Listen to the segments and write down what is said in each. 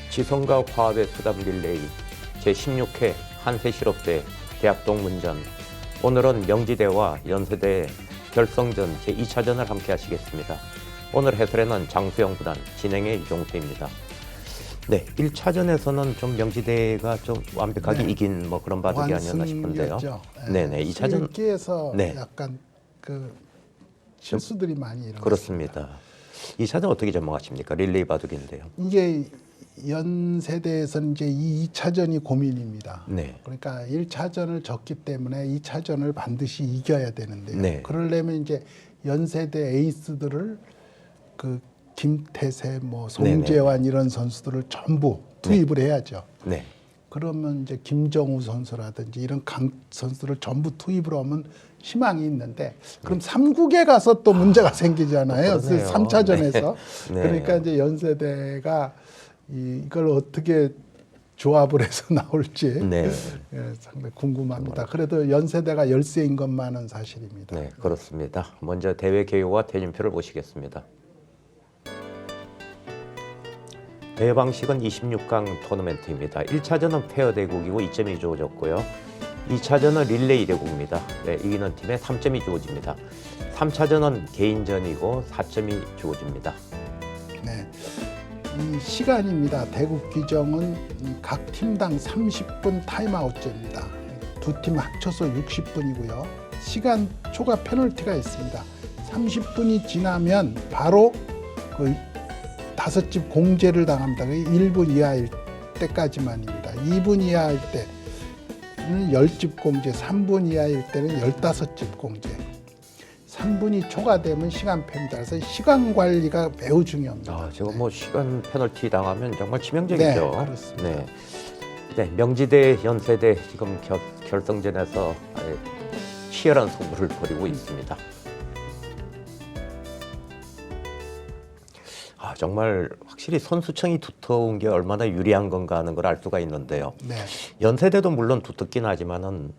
지성과 화합의 수답 릴레이 제16회 한세실업대 대학동문전. 오늘은 명지대와 연세대 결성전 제2차전을 함께 하시겠습니다. 오늘 해설에는 장수영 구단, 진행의 이종수입니다. 네, 1차전에서는 좀 명지대가 좀 완벽하게 이긴 뭐 그런 바둑이 아니었나 싶은데요. 네네, 2차전 기에서 약간 그 실수들이 많이 일어났습니다. 그렇습니다. 2차전 어떻게 전망하십니까? 릴레이 바둑인데요. 이게 연세대에서는 이제 이 2차전이 고민입니다. 네. 그러니까 1차전을 졌기 때문에 2차전을 반드시 이겨야 되는데요. 네. 그러려면 이제 연세대 에이스들을 그 김태세, 뭐 송재환 이런 선수들을 전부 투입을 해야죠. 네. 그러면 이제 김정우 선수라든지 이런 강 선수를 전부 투입을 하면 희망이 있는데 그럼 삼국에 가서 또 문제가 생기잖아요. 3차전에서. 네. 그러니까 이제 연세대가 이걸 어떻게 조합을 해서 나올지 네. 예, 상당히 궁금합니다. 그래도 연세대가 열세인 것만은 사실입니다. 네, 그렇습니다. 먼저 대회 개요와 대진표를 보시겠습니다. 대회 방식은 26강 토너멘트입니다. 1차전은 페어 대국이고 2점이 주어졌고요. 2차전은 릴레이 대국입니다. 네, 이기는 팀에 3점이 주어집니다. 3차전은 개인전이고 4점이 주어집니다. 네, 이 시간입니다. 대국 규정은 각 팀당 30분 타임아웃제입니다. 두 팀 합쳐서 60분이고요. 시간 초과 페널티가 있습니다. 30분이 지나면 바로 그 5집 공제를 당합니다. 1분 이하일 때까지만입니다. 2분 이하일 때는 10집 공제, 3분 이하일 때는 15집 공제. 3분이 초과되면 시간패입니다. 그래서 시간 관리가 매우 중요합니다. 저거 뭐 시간 페널티 당하면 정말 치명적이죠. 네, 그렇습니다. 네. 네, 명지대, 연세대 지금 결성전에서 치열한 승부를 벌이고 있습니다. 정말 확실히 선수층이 두터운 게 얼마나 유리한 건가 하는 걸 알 수가 있는데요. 네. 연세대도 물론 두텁긴 하지만은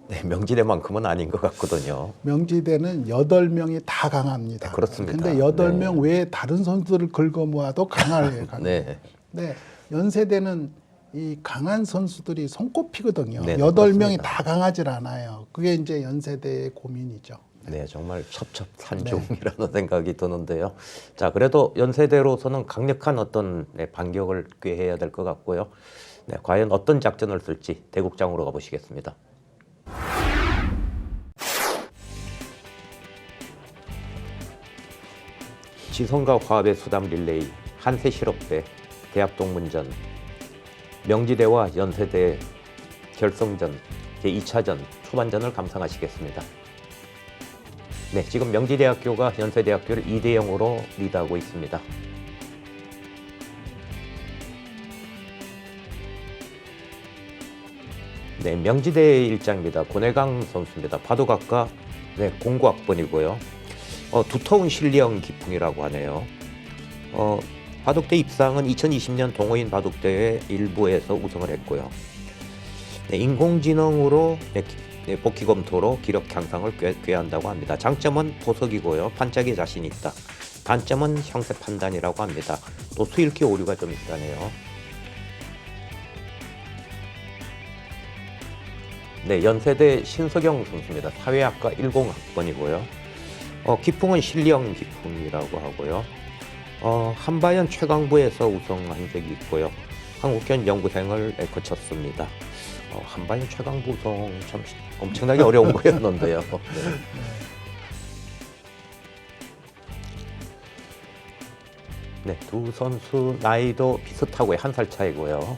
네, 명지대만큼은 아닌 것 같거든요. 명지대는 8명이 다 강합니다. 그렇습니다. 근데 8명 외에 다른 선수들을 긁어 모아도 강해요. 네. 네. 연세대는 이 강한 선수들이 손꼽히거든요. 네, 8명이 다 강하질 않아요. 그게 이제 연세대의 고민이죠. 네, 정말 첩첩산중이라는 생각이 드는데요. 자, 그래도 연세대로서는 강력한 어떤 반격을 꾀해야 될 것 같고요. 네, 과연 어떤 작전을 쓸지 대국장으로 가보시겠습니다. 지성과 화합의 수담 릴레이 한세실업대 대학동문전 명지대와 연세대 결성전 제2차전 초반전을 감상하시겠습니다. 네, 지금 명지대학교가 연세대학교를 2대0으로 리드하고 있습니다. 네, 명지대의 일장입니다. 권혜강 선수입니다. 바둑학과 공구학번이고요. 두터운 실력 기풍이라고 하네요. 바둑대 입상은 2020년 동호인 바둑대회 일부에서 우승을 했고요. 네, 인공지능으로 복귀 검토로 기록 향상을 꾀한다고 합니다. 장점은 보석이고요. 반짝이 자신이 있다. 단점은 형세 판단이라고 합니다. 또 수일기 오류가 좀 있다네요. 네, 연세대 신석영 선수입니다. 사회학과 10학번이고요. 기풍은 신령 기풍이라고 하고요. 한바연 최강부에서 우승한 적이 있고요. 한국현 연구생을 거쳤습니다. 한바연 최강부 우승 참 엄청나게 어려운 거였는데요. 네, 두 선수 나이도 비슷하고요. 1살 차이고요.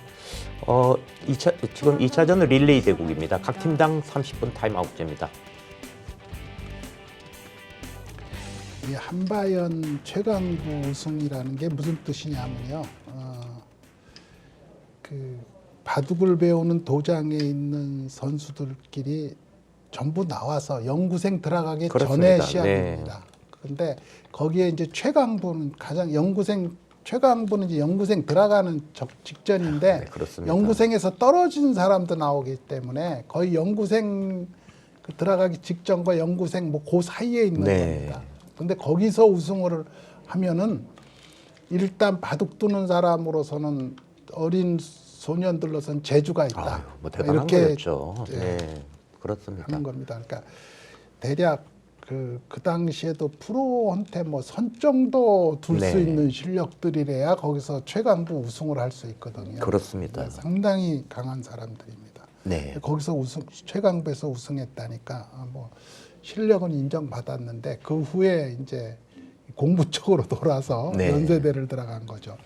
지금 2차전은 릴레이 대국입니다. 각 팀당 30분 타임아웃제입니다. 이 한바연 최강부 우승이라는 게 무슨 뜻이냐면요. 그 바둑을 배우는 도장에 있는 선수들끼리 전부 나와서 연구생 들어가기 그렇습니다. 전에 시합입니다. 그런데 거기에 이제 최강부는 가장 최강부는 이제 연구생 들어가는 직전인데 그렇습니다. 연구생에서 떨어진 사람도 나오기 때문에 거의 연구생 그 들어가기 직전과 연구생 뭐 그 사이에 있는 네. 겁니다. 근데 거기서 우승을 하면은 일단 바둑 두는 사람으로서는 어린 소년들로서는 재주가 있다. 아유, 뭐 대단한 이렇게 거였죠. 예, 네, 그렇습니다. 하는 겁니다. 그러니까 대략 그 당시에도 프로한테 뭐 선 정도 둘 수 네. 있는 실력들이래야 거기서 최강부 우승을 할 수 있거든요. 그렇습니다. 상당히 강한 사람들입니다. 네, 거기서 최강부에서 우승했다니까 뭐 실력은 인정받았는데 그 후에 이제 공부 쪽으로 돌아서 네. 연세대를 들어간 거죠.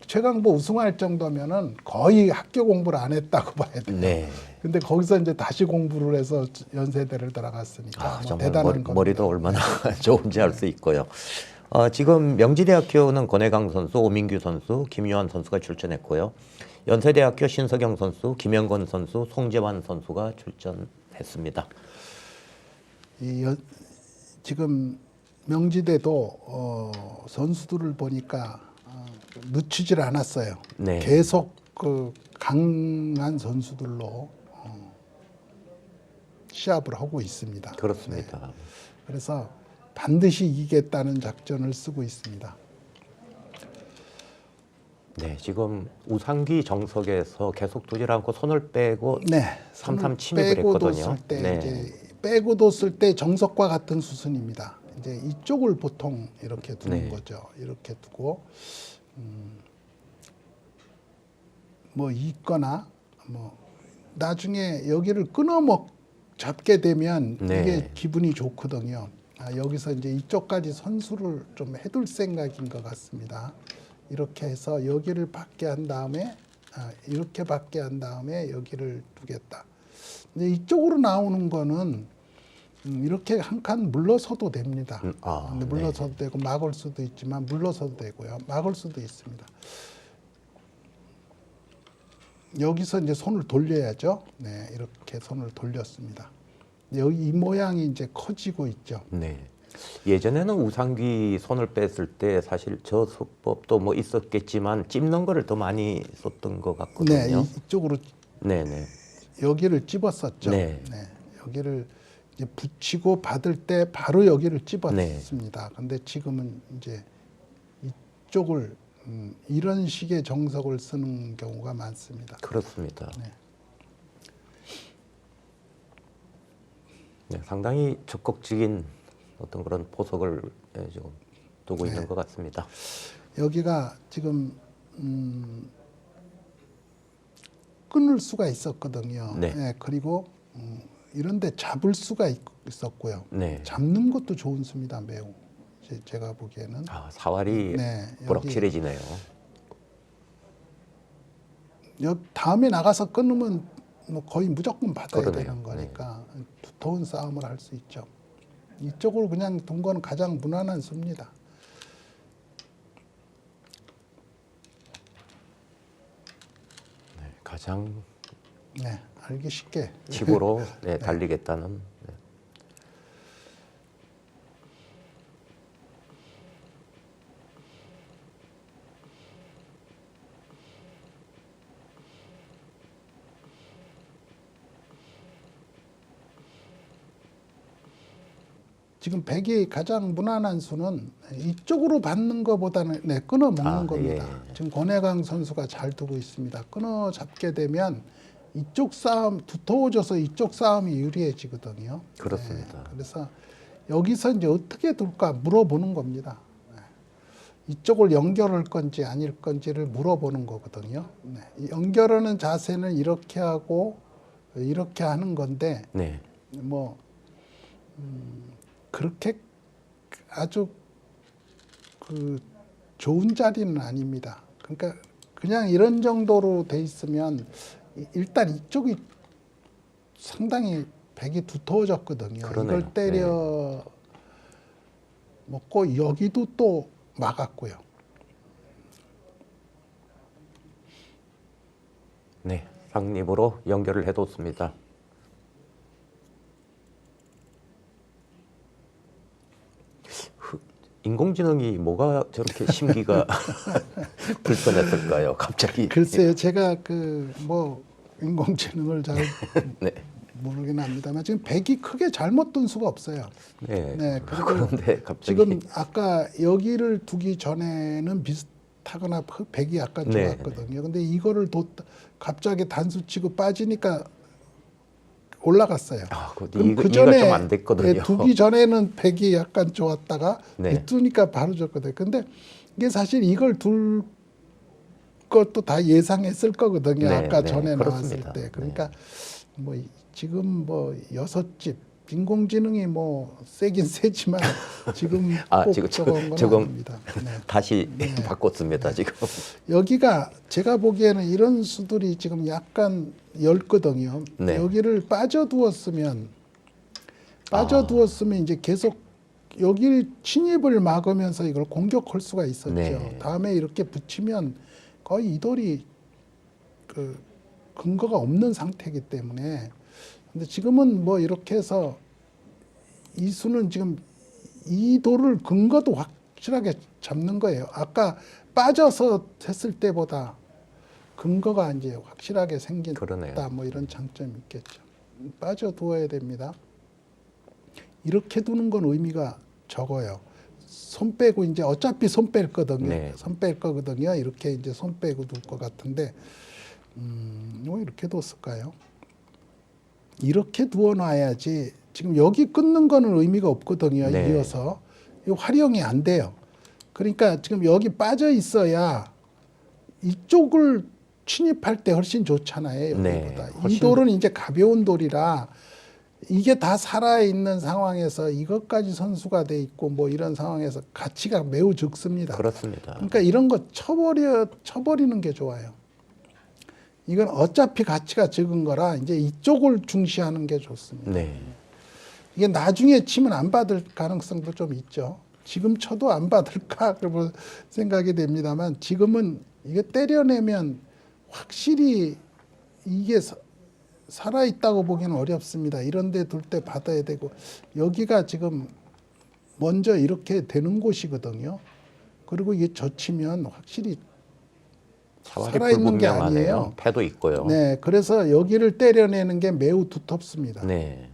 최강부 우승할 정도면은 거의 학교 공부를 안 했다고 봐야 돼요. 네. 근데 거기서 이제 다시 공부를 해서 연세대를 들어갔으니까 아, 뭐 정말 대단한 겁니다. 머리도 얼마나 좋은지 알 수 있고요. 지금 명지대학교는 권혜강 선수, 오민규 선수, 김유한 선수가 출전했고요. 연세대학교 신석영 선수, 김영건 선수, 송재환 선수가 출전했습니다. 지금 명지대도 선수들을 보니까 늦추질 않았어요. 네. 계속 그 강한 선수들로 시합을 하고 있습니다. 그렇습니다. 네. 그래서 반드시 이기겠다는 작전을 쓰고 있습니다. 네, 지금 우상기 정석에서 계속 두질 않고 손을 빼고 네, 3-3 침입을 빼고도 했거든요. 쓸 때 네. 이제 빼고도 쓸 때 정석과 같은 수순입니다. 이제 이쪽을 보통 이렇게 두는 네. 거죠. 이렇게 두고 뭐 있거나 뭐 나중에 여기를 잡게 되면 네. 이게 기분이 좋거든요. 여기서 이제 이쪽까지 선수를 좀 해둘 생각인 것 같습니다. 이렇게 해서 여기를 받게 한 다음에 이렇게 받게 한 다음에 여기를 두겠다. 이제 이쪽으로 나오는 거는 이렇게 한 칸 물러서도 됩니다. 근데 물러서도 되고 막을 수도 있지만 물러서도 되고요. 막을 수도 있습니다. 여기서 이제 손을 돌려야죠. 네, 이렇게 손을 돌렸습니다. 여기 이 모양이 이제 커지고 있죠. 네. 예전에는 우상기 손을 뺐을 때 사실 저 수법도 뭐 있었겠지만 찝는 거를 더 많이 썼던 것 같거든요. 네, 이쪽으로 네네. 여기를 찝었었죠. 네. 네, 여기를 이제 붙이고 받을 때 바로 여기를 네. 찝었습니다. 근데 지금은 이제 이쪽을 이런 식의 정석을 쓰는 경우가 많습니다. 그렇습니다. 네. 네, 상당히 적극적인 어떤 그런 포석을 지금 두고 있는 것 같습니다. 여기가 지금 끊을 수가 있었거든요. 네. 네, 그리고 이런데 잡을 수가 있었고요. 네. 잡는 것도 좋은 수입니다. 매우 제가 보기에는. 사활이 네, 부럭칠해지네요. 다음에 나가서 끊으면 뭐 거의 무조건 받아야 그러네요. 되는 거니까 두터운 싸움을 할 수 있죠. 이쪽으로 그냥 둔 건 가장 무난한 수입니다. 네, 가장 네, 알기 쉽게. 집으로 네, 달리겠다는. 네. 지금 백이 가장 무난한 수는 이쪽으로 받는 것보다는 끊어 먹는 겁니다. 예. 지금 권혜강 선수가 잘 두고 있습니다. 끊어 잡게 되면 이쪽 싸움 두터워져서 이쪽 싸움이 유리해지거든요. 그렇습니다. 네, 그래서 여기서 이제 어떻게 둘까 물어보는 겁니다. 네. 이쪽을 연결할 건지 아닐 건지를 물어보는 거거든요. 네. 연결하는 자세는 이렇게 하고 이렇게 하는 건데 네. 뭐 그렇게 아주 그 좋은 자리는 아닙니다. 그러니까 그냥 이런 정도로 돼 있으면 일단 이쪽이 상당히 백이 두터워졌거든요. 그러네요. 이걸 때려 먹고 여기도 또 막았고요. 네, 상립으로 연결을 해뒀습니다. 인공지능이 뭐가 저렇게 심기가 불편했을까요? 갑자기. 글쎄요, 제가 그 뭐 인공지능을 잘 네. 모르긴 합니다만 지금 백이 크게 잘못 둔 수가 없어요. 네. 네, 그리고 그런데 갑자기 지금 아까 여기를 두기 전에는 비슷하거나 백이 약간 네, 좋았거든요. 근데 이거를 갑자기 단수 치고 빠지니까 올라갔어요. 그럼 이가 그 전에 좀 안 됐거든요. 두기 전에는 백이 약간 좋았다가 네. 두니까 바로 졌거든요. 근데 이게 사실 이걸 둘 것도 다 예상했을 거거든요. 네, 아까 네, 전에 그렇습니다. 나왔을 때. 그러니까 뭐 지금 뭐 6집 인공지능이 뭐 세긴 세지만 지금 꼭 지금 저건 건 조금 아닙니다. 네. 다시 바꿨습니다. 지금. 여기가 제가 보기에는 이런 수들이 지금 약간 엷거든요. 네. 여기를 빠져두었으면 이제 계속 여기 침입을 막으면서 이걸 공격할 수가 있었죠. 네. 다음에 이렇게 붙이면 거의 이 돌이 그 근거가 없는 상태이기 때문에. 근데 지금은 뭐 이렇게 해서 이 수는 지금 이 돌을 근거도 확실하게 잡는 거예요. 아까 빠져서 했을 때보다 근거가 이제 확실하게 생긴다. 그러네요. 뭐 이런 장점이 있겠죠. 빠져두어야 됩니다. 이렇게 두는 건 의미가 적어요. 손 빼고 이제 어차피 손 뺄 거거든요. 네. 손 뺄 거거든요. 이렇게 이제 손 빼고 둘 것 같은데, 뭐 이렇게 뒀을까요? 이렇게 두어놔야지. 지금 여기 끊는 거는 의미가 없거든요. 네. 이어서 이 활용이 안 돼요. 그러니까 지금 여기 빠져 있어야 이쪽을 침입할 때 훨씬 좋잖아요. 여기보다. 네, 이 돌은 이제 가벼운 돌이라 이게 다 살아있는 상황에서 이것까지 선수가 돼 있고 뭐 이런 상황에서 가치가 매우 적습니다. 그렇습니다. 그러니까 이런 거 쳐버리는 게 좋아요. 이건 어차피 가치가 적은 거라 이제 이쪽을 중시하는 게 좋습니다. 네. 이게 나중에 치면 안 받을 가능성도 좀 있죠. 지금 쳐도 안 받을까 그런 생각이 됩니다만 지금은 이게 때려내면 확실히 이게 살아있다고 보기는 어렵습니다. 이런 데 둘 때 받아야 되고 여기가 지금 먼저 이렇게 되는 곳이거든요. 그리고 이게 젖히면 확실히 살아있는 게 아니에요. 패도 있고요. 네, 그래서 여기를 때려내는 게 매우 두텁습니다. 네.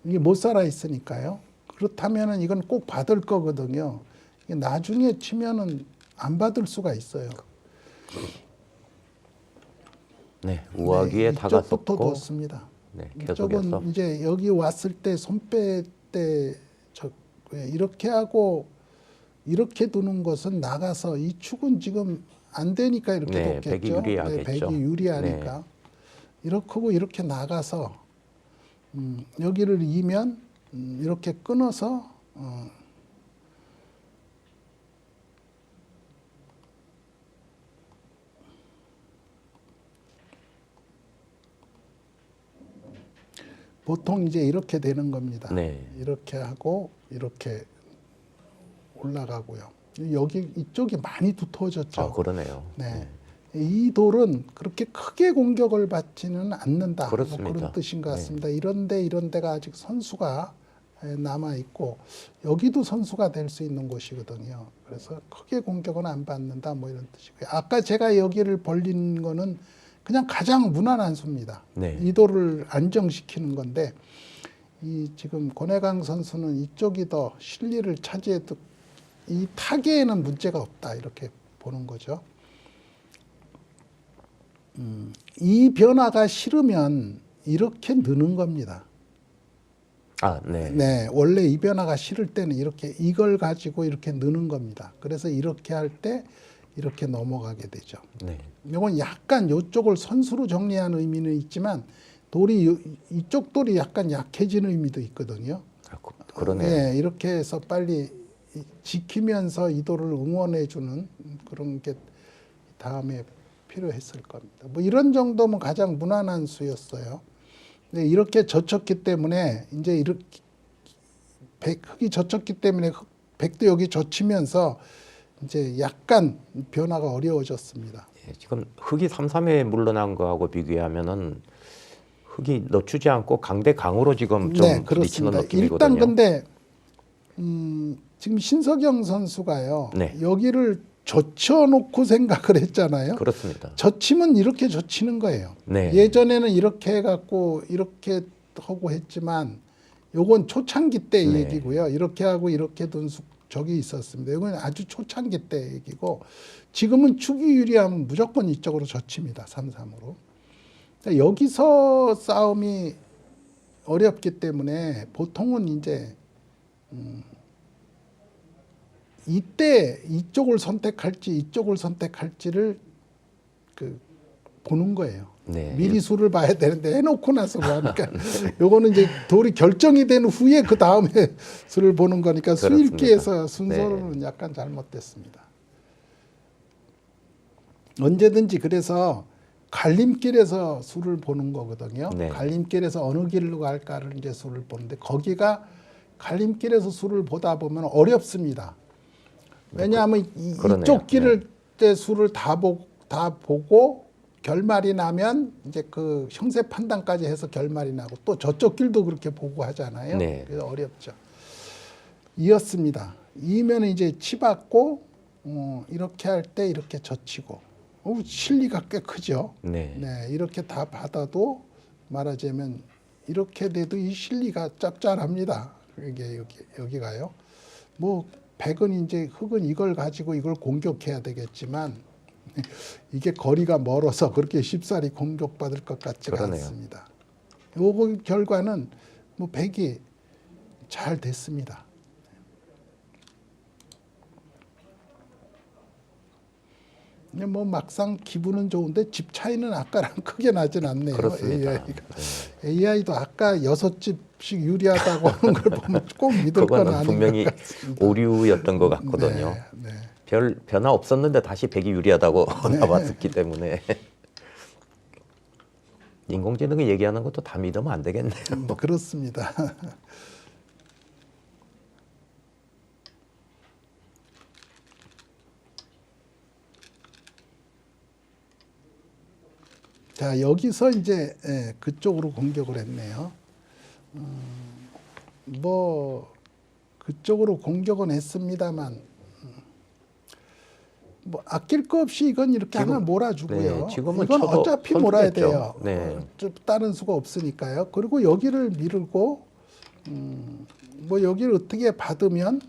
이게 못 살아 있으니까요. 그렇다면은 이건 꼭 받을 거거든요. 이게 나중에 치면은 안 받을 수가 있어요. 네, 우아기에 이쪽부터 다가섰고, 뒀습니다. 네, 이쪽은 계속해서 이제 여기 왔을 때 손 뺄 때 이렇게 하고 이렇게 두는 것은 나가서 이 축은 지금 안 되니까 이렇게 네, 뒀겠죠. 백이 유리하겠죠. 백이 유리하니까 이렇게 하고 이렇게 나가서 여기를 이면 이렇게 끊어서 보통 이제 이렇게 되는 겁니다. 네. 이렇게 하고 이렇게 올라가고요. 여기 이쪽이 많이 두터워졌죠. 그러네요. 네. 이 돌은 그렇게 크게 공격을 받지는 않는다. 뭐 그렇습니다. 그런 뜻인 것 같습니다. 이런 데가 아직 선수가 남아 있고 여기도 선수가 될 수 있는 곳이거든요. 그래서 크게 공격은 안 받는다. 뭐 이런 뜻이고요. 아까 제가 여기를 벌린 거는 그냥 가장 무난한 수입니다. 네. 이 돌을 안정시키는 건데 이 지금 권혜강 선수는 이쪽이 더 실리를 차지해도 이 타계에는 문제가 없다 이렇게 보는 거죠. 이 변화가 싫으면 이렇게 느는 겁니다. 네. 네, 원래 이 변화가 싫을 때는 이렇게 이걸 가지고 이렇게 느는 겁니다. 그래서 이렇게 할 때 이렇게 넘어가게 되죠. 네. 이건 약간 이쪽을 선수로 정리하는 의미는 있지만 돌이 이쪽 돌이 약간 약해지는 의미도 있거든요. 그러네요. 네, 이렇게 해서 빨리 지키면서 이 돌을 응원해주는 그런 게 다음에 필요했을 겁니다. 뭐 이런 정도면 가장 무난한 수였어요. 근데 이렇게 젖혔기 때문에 이제 이렇게 흙이 젖혔기 때문에 백도 여기 젖히면서 이제 약간 변화가 어려워졌습니다. 예, 지금 흙이 3-3에 물러난 거하고 비교하면은 흙이 늦추지 않고 강대강으로 지금 좀 부딪히는 느낌이거든요. 일단 근데 지금 신석영 선수가요. 네. 여기를 젖혀놓고 생각을 했잖아요. 그렇습니다. 젖히면 이렇게 젖히는 거예요. 네. 예전에는 이렇게 해갖고 이렇게 하고 했지만 요건 초창기 때 네. 얘기고요. 이렇게 하고 이렇게 둔 적이 있었습니다. 이건 아주 초창기 때 얘기고 지금은 축이 유리하면 무조건 이쪽으로 젖힙니다. 3-3으로. 여기서 싸움이 어렵기 때문에 보통은 이제 이때 이쪽을 선택할지 이쪽을 선택할지를 보는 거예요. 네. 미리 수를 봐야 되는데 해놓고 나서 보니까 요거는 이제 돌이 결정이 된 후에 그 다음에 수를 보는 거니까 그렇습니다. 수읽기에서 순서로는 약간 잘못됐습니다. 언제든지 그래서 갈림길에서 수를 보는 거거든요. 네. 갈림길에서 어느 길로 갈까를 이제 수를 보는데 거기가 갈림길에서 수를 보다 보면 어렵습니다. 왜냐하면 그러네요. 이쪽 길을 때 수를 다 보고 결말이 나면 이제 그 형세 판단까지 해서 결말이 나고 또 저쪽 길도 그렇게 보고 하잖아요. 네. 그래서 어렵죠. 이었습니다. 이면 이제 치받고 이렇게 할 때 이렇게 젖히고 실리가 꽤 크죠. 네. 네, 이렇게 다 받아도 말하자면 이렇게 돼도 이 실리가 짭짤합니다. 이게 여기가요. 뭐 백은 이제 흑은 이걸 가지고 이걸 공격해야 되겠지만 이게 거리가 멀어서 그렇게 쉽사리 공격받을 것 같지가 그러네요. 않습니다. 요거 결과는 뭐 백이 잘 됐습니다. 근데 뭐 막상 기분은 좋은데 집 차이는 아까랑 크게 나진 않네요. 그렇습니다. AI도 아까 6집씩 유리하다고 하는 걸 보면 꼭 믿을 건 그거는 아닌 분명히 것 같습니다. 오류였던 것 같거든요. 네, 네. 별 변화 없었는데 다시 백이 유리하다고 나왔기 때문에 인공지능이 얘기하는 것도 다 믿으면 안 되겠네요. 그렇습니다. 자, 여기서 이제 그쪽으로 공격을 했네요. 뭐 그쪽으로 공격은 했습니다만 뭐 아낄 거 없이 이건 이렇게 지금, 하나 몰아주고요. 네, 지금은 이건 쳐도 어차피 몰아야 선수겠죠. 돼요. 네. 다른 수가 없으니까요. 그리고 여기를 미루고 뭐 여기를 어떻게 받으면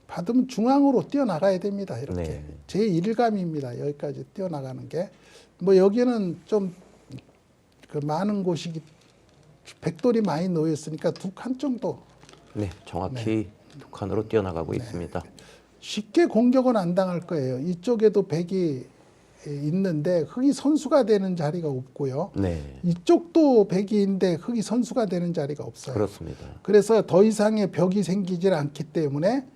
받으면 중앙으로 뛰어나가야 됩니다. 이렇게 네. 제 일감입니다. 여기까지 뛰어나가는 게 뭐 여기는 좀 그 많은 곳이 백돌이 많이 놓여 있으니까 2칸 정도 네, 정확히 두 칸으로 뛰어나가고 있습니다. 쉽게 공격은 안 당할 거예요. 이쪽에도 백이 있는데 흑이 선수가 되는 자리가 없고요. 네, 이쪽도 백이 있는데 흑이 선수가 되는 자리가 없어요. 그렇습니다. 그래서 더 이상의 벽이 생기질 않기 때문에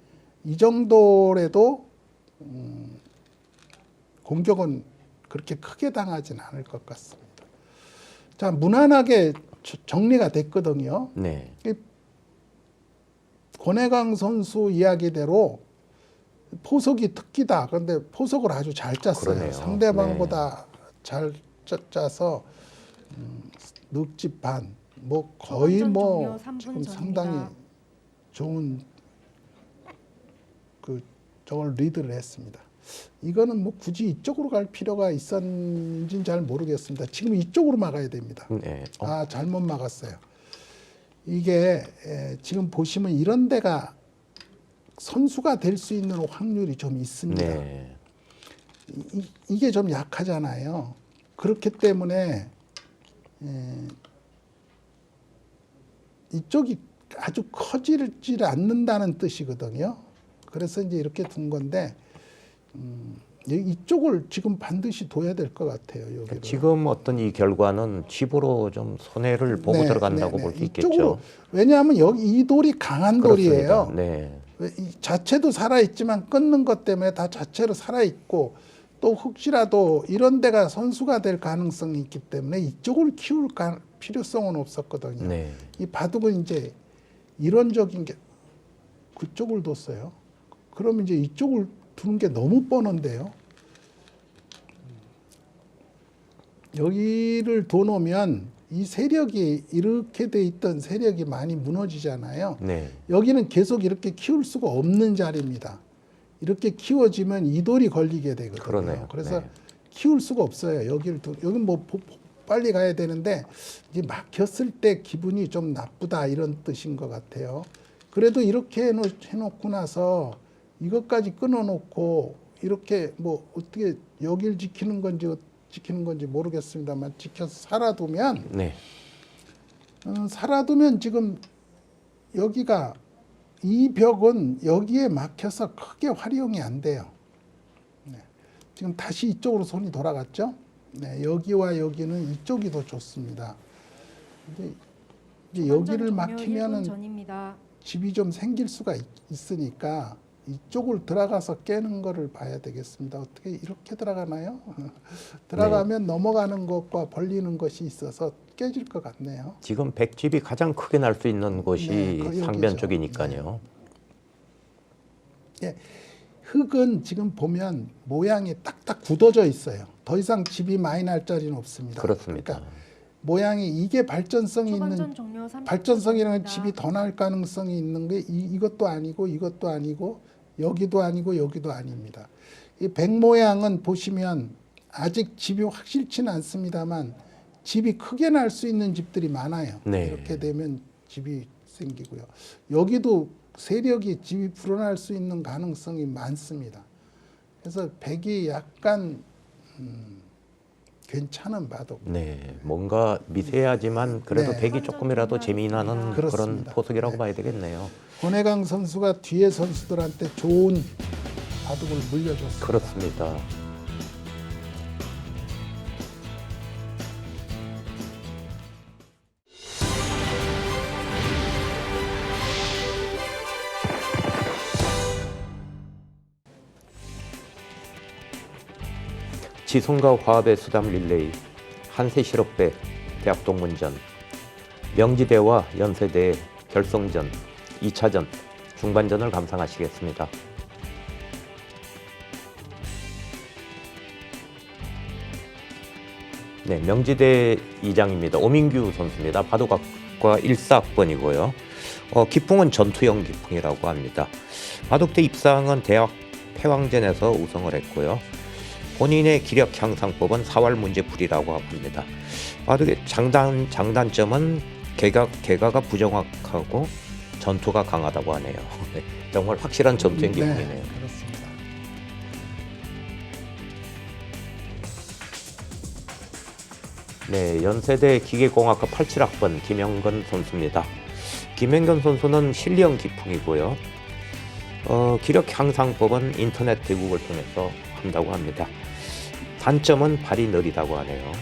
이 정도라도 공격은 그렇게 크게 당하지는 않을 것 같습니다. 자, 무난하게 정리가 됐거든요. 네, 권혜강 선수 이야기대로 포석이 특기다. 그런데 포석을 아주 잘 짰어요. 그러네요. 상대방보다 잘 짜서 넉집 반, 뭐 거의 전반전 뭐 종료 3분 지금 전입니다. 상당히 좋은 그 저걸 리드를 했습니다. 이거는 뭐 굳이 이쪽으로 갈 필요가 있었는지는 잘 모르겠습니다. 지금 이쪽으로 막아야 됩니다. 네. 아, 잘못 막았어요. 이게 지금 보시면 이런 데가 선수가 될 수 있는 확률이 좀 있습니다. 네, 이게 좀 약하잖아요. 그렇기 때문에 이쪽이 아주 커지지 않는다는 뜻이거든요. 그래서 이제 이렇게 둔 건데 이쪽을 지금 반드시 둬야 될 것 같아요. 여기를. 지금 어떤 이 결과는 집으로 좀 손해를 보고 네, 들어간다고 네, 볼 수 네. 있겠죠. 이쪽으로, 왜냐하면 여기 이 돌이 강한 그렇습니다. 돌이에요. 네, 이 자체도 살아있지만 끊는 것 때문에 다 자체로 살아있고 또 혹시라도 이런 데가 선수가 될 가능성이 있기 때문에 이쪽을 키울 필요성은 없었거든요. 네, 이 바둑은 이제 이론적인 게 그쪽을 뒀어요. 그러면 이제 이쪽을 두는 게 너무 뻔한데요. 여기를 둬놓으면 이 세력이 이렇게 돼 있던 세력이 많이 무너지잖아요. 네, 여기는 계속 이렇게 키울 수가 없는 자리입니다. 이렇게 키워지면 이 돌이 걸리게 되거든요. 그러네요. 그래서 네. 키울 수가 없어요. 여기는 뭐 빨리 가야 되는데 이제 막혔을 때 기분이 좀 나쁘다 이런 뜻인 것 같아요. 그래도 이렇게 해놓고 나서 이것까지 끊어놓고 이렇게 뭐 어떻게 여길 지키는 건지 모르겠습니다만 지켜서 살아두면 네. 살아두면 지금 여기가 이 벽은 여기에 막혀서 크게 활용이 안 돼요. 네. 지금 다시 이쪽으로 손이 돌아갔죠. 네. 여기와 여기는 이쪽이 더 좋습니다. 이제 여기를 막히면은 전입니다. 집이 좀 생길 수가 있으니까 이쪽을 들어가서 깨는 거를 봐야 되겠습니다. 어떻게 이렇게 들어가나요? 들어가면 넘어가는 것과 벌리는 것이 있어서 깨질 것 같네요. 지금 백집이 가장 크게 날 수 있는 곳이 네, 그 상변 여기죠. 쪽이니까요. 예, 흙은 지금 보면 모양이 딱딱 굳어져 있어요. 더 이상 집이 많이 날 자리는 없습니다. 그렇습니다. 그러니까 모양이 이게 발전성이 있는 초반전 종료 30분 발전성이라는 전입니다. 집이 더 날 가능성이 있는 게 이것도 아니고 이것도 아니고 여기도 아니고 여기도 아닙니다. 이 백 모양은 보시면 아직 집이 확실치는 않습니다만 집이 크게 날 수 있는 집들이 많아요. 네. 이렇게 되면 집이 생기고요. 여기도 세력이 집이 불어날 수 있는 가능성이 많습니다. 그래서 백이 약간 괜찮은 바둑. 네, 뭔가 미세하지만 그래도 네. 백이 조금이라도 재미나는 그런 그렇습니다. 포석이라고 네. 봐야 되겠네요. 권혜강 선수가 뒤에 선수들한테 좋은 바둑을 물려줬습니다. 그렇습니다. 지성과 화합의 수담 릴레이, 한세실업배 대학 동문전, 명지대와 연세대의 결성전, 2차전, 중반전을 감상하시겠습니다. 네, 명지대 2장입니다. 오민규 선수입니다. 바둑학과 1사학번이고요. 기풍은 전투형 기풍이라고 합니다. 바둑대 입상은 대학 패왕전에서 우승을 했고요. 본인의 기력 향상법은 사활문제풀이라고 합니다. 바둑의 장단점은 개가가 부정확하고 전투가 강하다고 하네요. 네, 정말 확실한 전투형 기풍이네요. 네, 그렇습니다. 네, 연세대 기계공학과 87학번 김영건 선수입니다. 김영건 선수는 실리형 기풍이고요. 기력 향상법은 인터넷 대국을 통해서 한다고 합니다. 단점은 발이 느리다고 하네요.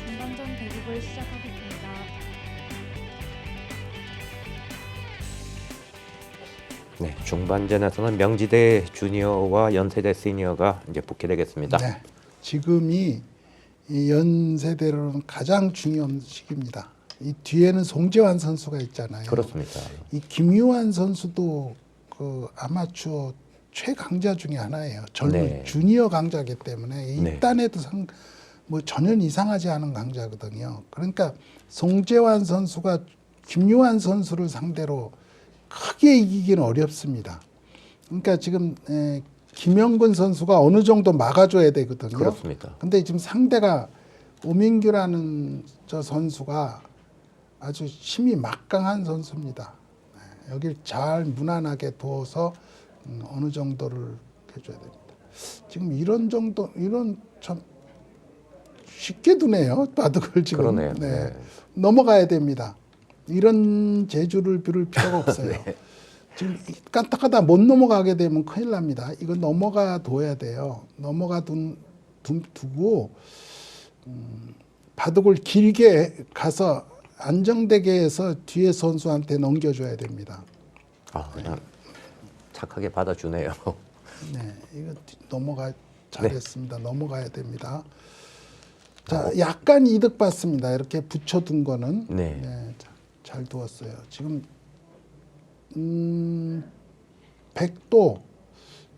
중반전 대국을 시작하겠습니다. 네, 중반전에서는 명지대 주니어와 연세대 시니어가 이제 붙게 되겠습니다. 네, 지금이 이 연세대로는 가장 중요한 시기입니다. 이 뒤에는 송재환 선수가 있잖아요. 그렇습니다. 이 김유한 선수도 그 아마추어 최강자 중에 하나예요. 젊은 네. 주니어 강자이기 때문에 이 네. 입단에도 뭐 전혀 이상하지 않은 강자거든요. 그러니까 송재환 선수가 김유한 선수를 상대로 크게 이기기는 어렵습니다. 그러니까 지금 김영근 선수가 어느 정도 막아줘야 되거든요. 그렇습니다. 근데 지금 상대가 오민규라는 저 선수가 아주 힘이 막강한 선수입니다. 여길 잘 무난하게 두어서 어느 정도를 해줘야 됩니다. 지금 이런 참 쉽게 두네요. 바둑을 지금. 그러네요. 네. 넘어가야 됩니다. 이런 재주를 부릴 필요가 없어요. 네. 지금 깐딱하다 못 넘어가게 되면 큰일 납니다. 이거 넘어가 둬야 돼요. 넘어가 두고 바둑을 길게 가서 안정되게 해서 뒤에 선수한테 넘겨줘야 됩니다. 그냥 착하게 받아주네요. 네, 이거 잘했습니다. 넘어가야 됩니다. 자, 약간 이득 봤습니다. 이렇게 붙여둔 거는 네. 잘 두었어요. 지금 백도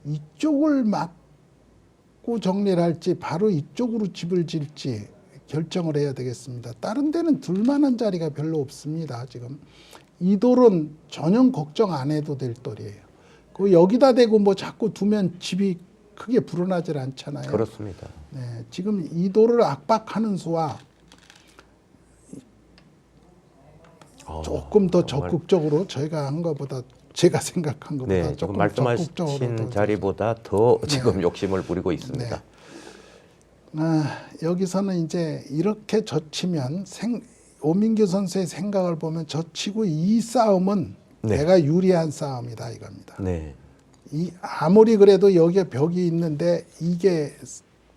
이쪽을 막고 정리를 할지 바로 이쪽으로 집을 질지 결정을 해야 되겠습니다. 다른 데는 둘만한 자리가 별로 없습니다. 지금 이 돌은 전혀 걱정 안 해도 될 돌이에요. 그 여기다 대고 뭐 자꾸 두면 집이 크게 불어나질 않잖아요. 그렇습니다. 네, 지금 이 돌을 압박하는 수와 조금 더 정말. 적극적으로 저희가 한 것보다 제가 생각한 것보다 네, 지금 조금 말씀하신 적극적으로 더 자리보다 더 지금 욕심을 부리고 있습니다. 여기서는 이제 이렇게 젖히면 오민규 선수의 생각을 보면 젖히고 이 싸움은 네. 내가 유리한 싸움이다 이겁니다. 네, 아무리 그래도 여기에 벽이 있는데 이게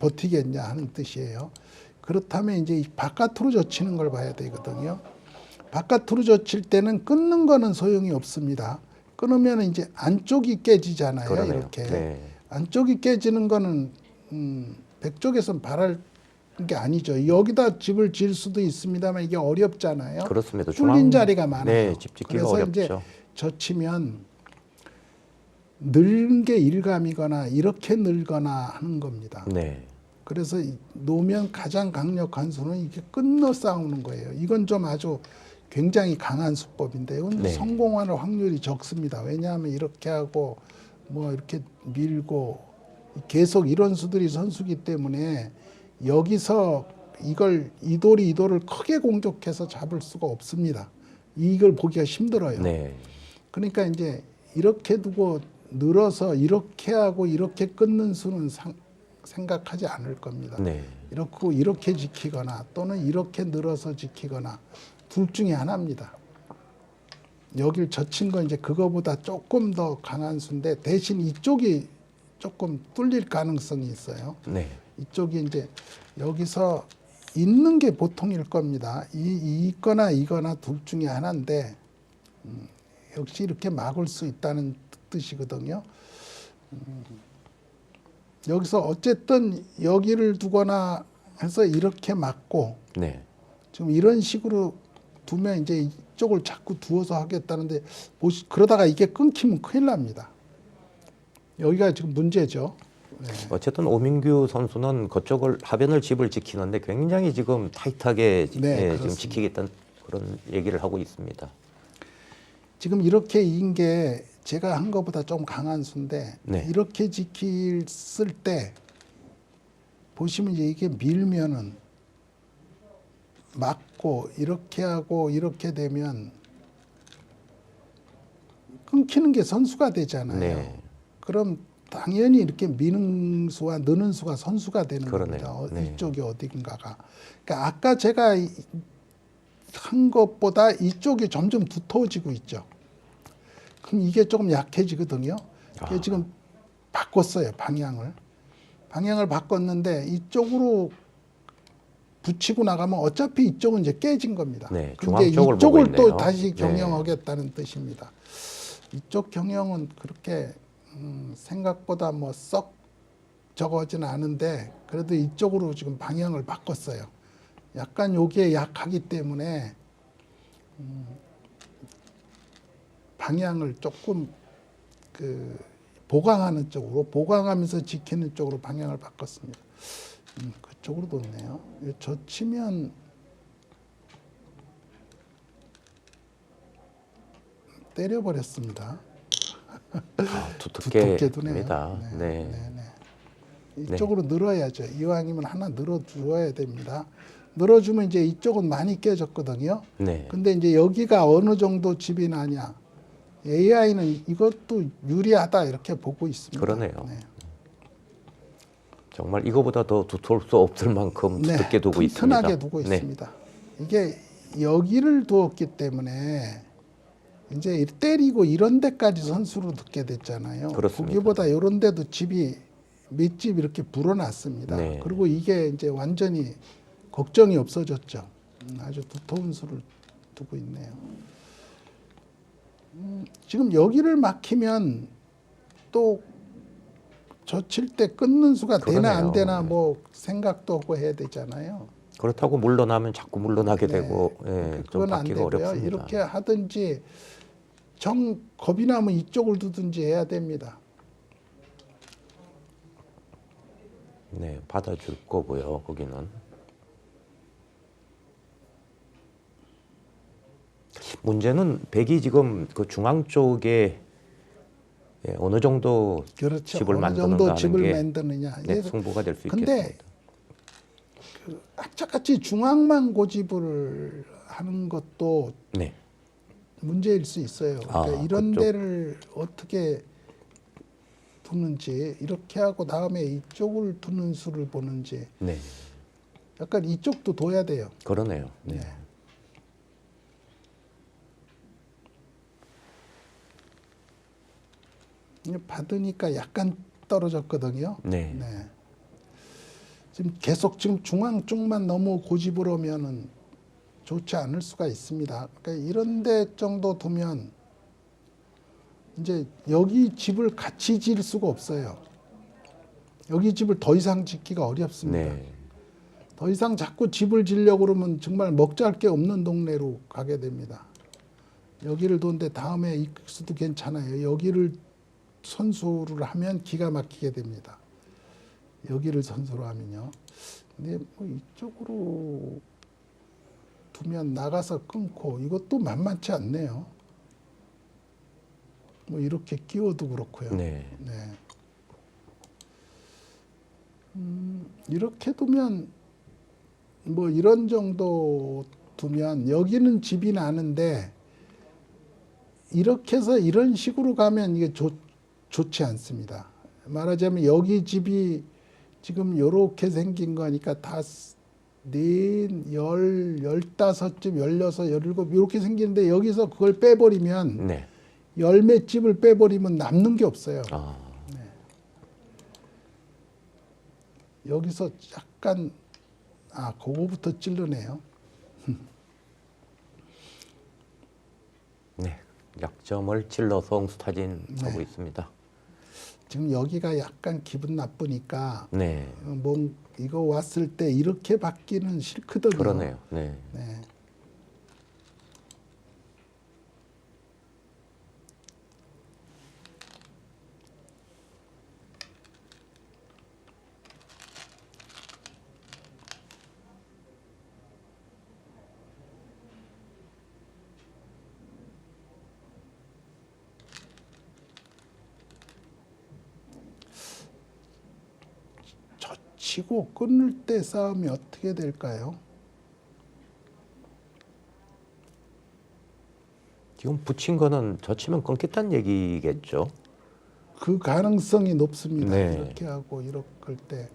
버티겠냐 하는 뜻이에요. 그렇다면 이제 이 바깥으로 젖히는 걸 봐야 되거든요. 바깥으로 젖힐 때는 끊는 거는 소용이 없습니다. 끊으면 이제 안쪽이 깨지잖아요. 그러네요. 이렇게 네. 안쪽이 깨지는 거는 백쪽에선 바랄 게 아니죠. 여기다 집을 지을 수도 있습니다만 이게 어렵잖아요. 그렇습니다. 뚫린 자리가 많아요. 네, 집 짓기가 그래서 이제 어렵죠. 젖히면 늙은 게 일감이거나 이렇게 늘거나 하는 겁니다. 네, 그래서 놓으면 가장 강력한 수는 이게 끊어 싸우는 거예요. 이건 좀 아주 굉장히 강한 수법인데 이건 네. 성공할 확률이 적습니다. 왜냐하면 이렇게 하고 뭐 이렇게 밀고 계속 이런 수들이 선수기 때문에 여기서 이 돌을 크게 공격해서 잡을 수가 없습니다. 이걸 보기가 힘들어요. 네, 그러니까 이제 이렇게 두고 늘어서 이렇게 하고 이렇게 끊는 수는 생각하지 않을 겁니다. 네, 이렇게 지키거나 또는 이렇게 늘어서 지키거나 둘 중에 하나입니다. 여길 젖힌 건 이제 그거보다 조금 더 강한 수인데 대신 이쪽이 조금 뚫릴 가능성이 있어요. 네, 이쪽이 이제 여기서 있는 게 보통일 겁니다. 있거나 이거나 둘 중에 하나인데 역시 이렇게 막을 수 있다는 뜻이거든요. 여기서 어쨌든 여기를 두거나 해서 이렇게 막고 네, 지금 이런 식으로 두면 이제 이쪽을 자꾸 두어서 하겠다는데 그러다가 이게 끊기면 큰일 납니다. 여기가 지금 문제죠. 네. 어쨌든 오민규 선수는 그쪽을 하변을 집을 지키는데 굉장히 지금 타이트하게 네, 지금 그렇습니다. 지키겠다는 그런 얘기를 하고 있습니다. 지금 이렇게 이긴 게 제가 한 것보다 좀 강한 수인데 네. 이렇게 지켰을 때 보시면 이제 이게 밀면은 막고 이렇게 하고 이렇게 되면 끊기는 게 선수가 되잖아요. 네. 그럼 당연히 이렇게 미는 수와 느는 수가 선수가 되는 그러네요. 겁니다. 네. 이쪽이 어딘가가. 그러니까 아까 제가 한 것보다 이쪽이 점점 두터워지고 있죠. 그럼 이게 조금 약해지거든요. 그래서 지금 바꿨어요, 방향을. 방향을 바꿨는데 이쪽으로 붙이고 나가면 어차피 이쪽은 이제 깨진 겁니다. 네, 근데 중앙 쪽을 이쪽을 보고 또 있네요. 다시 네. 경영하겠다는 뜻입니다. 이쪽 경영은 그렇게 생각보다 뭐 썩 적어지는 않은데 그래도 이쪽으로 지금 방향을 바꿨어요. 약간 여기에 약하기 때문에 방향을 조금 보강하는 쪽으로 보강하면서 지키는 쪽으로 방향을 바꿨습니다. 그쪽으로 뒀네요. 젖히면 때려버렸습니다. 두텁게 두네요. 됩니다. 네. 이쪽으로 늘어야죠. 이왕이면 하나 늘어주어야 됩니다. 늘어주면 이제 이쪽은 많이 깨졌거든요. 네. 근데 이제 여기가 어느 정도 집이 나냐. AI는 이것도 유리하다 이렇게 보고 있습니다. 그러네요. 네. 정말 이거보다 더 두터울 수 없을 만큼 두껍게 두고 있습니다. 튼튼하게 두고 네. 있습니다. 이게 여기를 두었기 때문에 이제 때리고 이런 데까지 선수로 듣게 됐잖아요. 그렇습니다. 거기보다 이런 데도 집이 밑집 이렇게 불어났습니다. 네. 그리고 이게 이제 완전히 걱정이 없어졌죠. 아주 두터운 수를 두고 있네요. 지금 여기를 막히면 또 젖힐 때 끊는 수가 되나 안 그러네요. 되나 뭐 생각도 하고 해야 되잖아요. 그렇다고 물러나면 자꾸 물러나게 네. 되고 좀 그건 안 받기가 되고요. 어렵습니다. 이렇게 하든지 겁이 나면 이쪽을 두든지 해야 됩니다. 네, 받아줄 거고요. 거기는 문제는 백이 지금 그 중앙 쪽에 예, 어느 정도 그렇죠. 집을 어느 만드는가 정도 하는 집을 게 만드느냐. 네, 이게 승부가 될 수 근데 있겠습니다. 악착같이 중앙만 고집을 하는 것도 네. 문제일 수 있어요. 그러니까 아, 이런 그쪽. 데를 어떻게 두는지 이렇게 하고 다음에 이쪽을 두는 수를 보는지 네. 약간 이쪽도 둬야 돼요. 그러네요. 네. 받으니까 약간 떨어졌거든요. 네. 네. 지금 계속 지금 중앙 쪽만 너무 고집을 하면은 좋지 않을 수가 있습니다. 그러니까 이런 데 정도 두면 이제 여기 집을 같이 지을 수가 없어요. 여기 집을 더 이상 짓기가 어렵습니다. 네. 더 이상 자꾸 집을 지려고 그러면 정말 먹잘 게 없는 동네로 가게 됩니다. 여기를 도는데 다음에 익수도 괜찮아요. 여기를 선수를 하면 기가 막히게 됩니다. 여기를 선수로 하면요. 근데 뭐 이쪽으로 두면 나가서 끊고 이것도 만만치 않네요. 뭐 이렇게 끼워도 그렇고요. 네. 네. 이렇게 두면 뭐 이런 정도 두면 여기는 집이 나는데 이렇게 해서 이런 식으로 가면 이게 좋지 않습니다. 말하자면 여기 집이 지금 요렇게 생긴 거니까 열다섯쯤, 16, 17 이렇게 생기는데 여기서 그걸 빼버리면 네. 열 몇 집을 빼버리면 남는 게 없어요. 아, 여기서 약간 그거부터 찔르네요. 네. 약점을 찔러서 옹수타진하고 네. 있습니다. 지금 여기가 약간 기분 나쁘니까 네. 이거 왔을 때 이렇게 받기는 싫거든요. 그러네요. 네. 네. 치고 끊을 때 싸움이 어떻게 될까요? 지금 붙인 거는 젖히면 끊겠다는 얘기겠죠. 그 가능성이 높습니다. 네. 이렇게 하고 이렇게 할 때.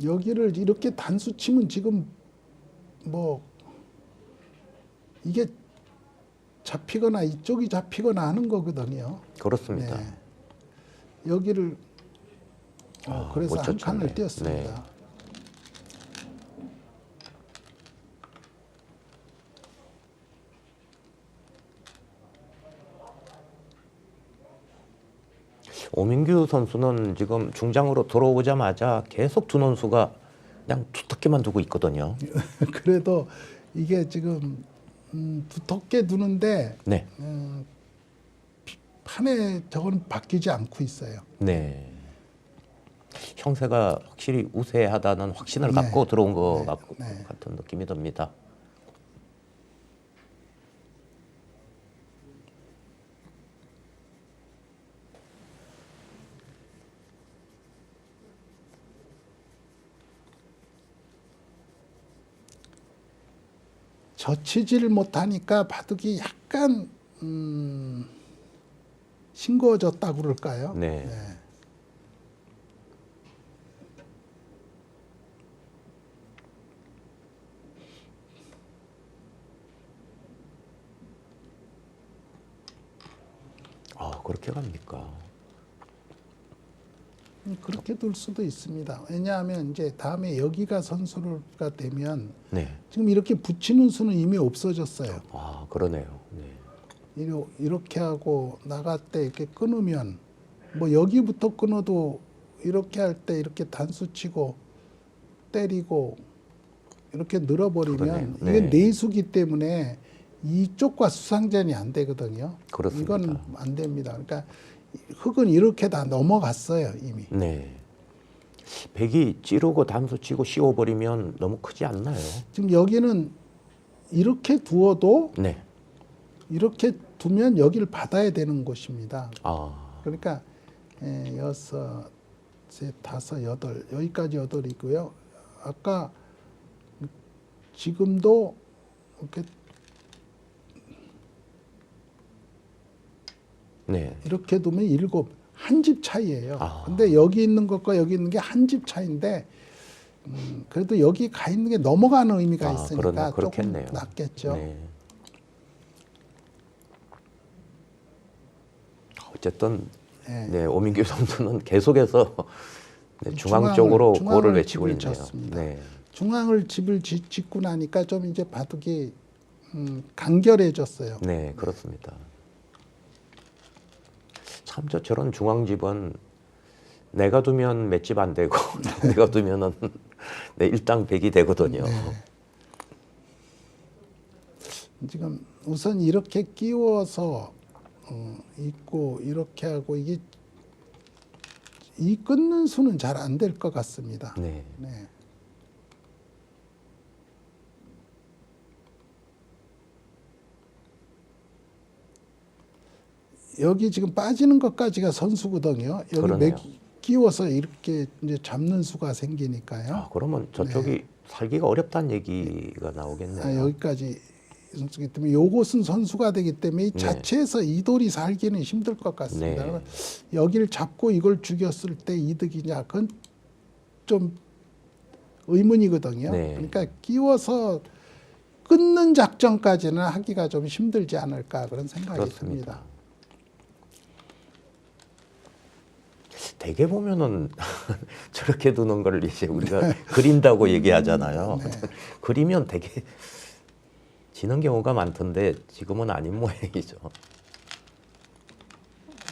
여기를 이렇게 단수 치면 지금 뭐 이게 잡히거나 이쪽이 잡히거나 하는 거거든요. 그렇습니다. 네. 여기를 그래서 못 한 쳤네. 칸을 띄었습니다. 네. 오민규 선수는 지금 중장으로 들어오자마자 계속 두 논수가 그냥 두텁게만 두고 있거든요. 그래도 이게 지금 두텁게 두는데 네. 판에 저건 바뀌지 않고 있어요. 네. 형세가 확실히 우세하다는 확신을 네. 갖고 들어온 것 네. 같은 느낌이 듭니다. 젖히지를 못하니까 바둑이 약간 싱거워졌다고 그럴까요? 네. 그렇게 갑니까? 그렇게 둘 수도 있습니다. 왜냐하면 이제 다음에 여기가 선수가 되면 네. 지금 이렇게 붙이는 수는 이미 없어졌어요. 그러네요. 네. 이렇게 하고 나갈 때 이렇게 끊으면 뭐 여기부터 끊어도 이렇게 할 때 이렇게 단수 치고 때리고 이렇게 늘어버리면 그러네요. 이게 네. 내수기 때문에 이쪽과 수상전이 안 되거든요. 그렇습니다. 이건 안 됩니다. 그러니까 흙은 이렇게 다 넘어갔어요 이미. 네. 백이 찌르고 담수 치고 씌워버리면 너무 크지 않나요? 지금 여기는 이렇게 두어도 네. 이렇게 두면 여기를 받아야 되는 곳입니다. 아, 그러니까 여섯, 셋, 다섯, 여덟 여기까지 여덟이고요. 아까 지금도 이렇게 네. 이렇게 두면 일곱 한 집 차이예요. 아. 근데 여기 있는 것과 여기 있는 게 한 집 차이인데 그래도 여기 가 있는 게 넘어가는 의미가 아, 있으니까 조금 그렇겠네요. 낫겠죠. 네. 어쨌든 네. 네, 오민규 선수는 계속해서 네, 중앙 쪽으로 골을 외치고 집을 있네요. 쳤습니다. 네. 중앙을 집을 짓고 나니까 좀 이제 바둑이 간결해졌어요. 네, 그렇습니다. 참 저런 중앙집은 내가 두면 맷집 안 되고 내가 두면은 네, 일당백이 되거든요. 네. 지금 우선 이렇게 끼워서 있고 이렇게 하고 이게 이 끊는 수는 잘 안 될 것 같습니다. 네. 네. 여기 지금 빠지는 것까지가 선수거든요. 여기 그러네요. 끼워서 이렇게 이제 잡는 수가 생기니까요. 아, 그러면 저쪽이 살기가 어렵다는 얘기가 나오겠네요. 아, 여기까지 선수기 때문에 요것은 선수가 되기 때문에 이 네. 자체에서 이 돌이 살기는 힘들 것 같습니다. 네. 그러면 여기를 잡고 이걸 죽였을 때 이득이냐 그건 좀 의문이거든요. 네. 그러니까 끼워서 끊는 작전까지는 하기가 좀 힘들지 않을까 그런 생각이 그렇습니다. 듭니다. 대개 보면은 저렇게 두는 걸 이제 우리가 그린다고 얘기하잖아요. 네. 그리면 되게 지는 경우가 많던데 지금은 아닌 모양이죠.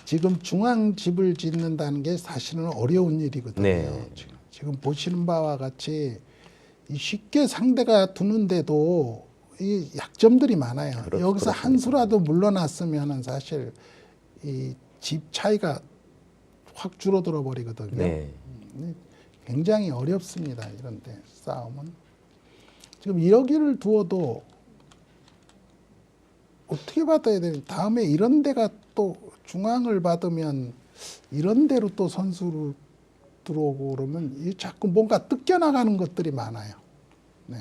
지금 중앙 집을 짓는다는 게 사실은 어려운 일이거든요. 네. 지금 보시는 바와 같이 이 쉽게 상대가 두는데도 이 약점들이 많아요. 여기서 한 그렇습니다. 수라도 물러났으면은 사실 이 집 차이가 확 줄어들어 버리거든요. 네. 굉장히 어렵습니다. 이런데 싸움은 지금 여기를 두어도 어떻게 받아야 되는? 다음에 이런 데가 또 중앙을 받으면 이런 데로 또 선수로 들어오고 그러면 이 자꾸 뭔가 뜯겨 나가는 것들이 많아요. 네.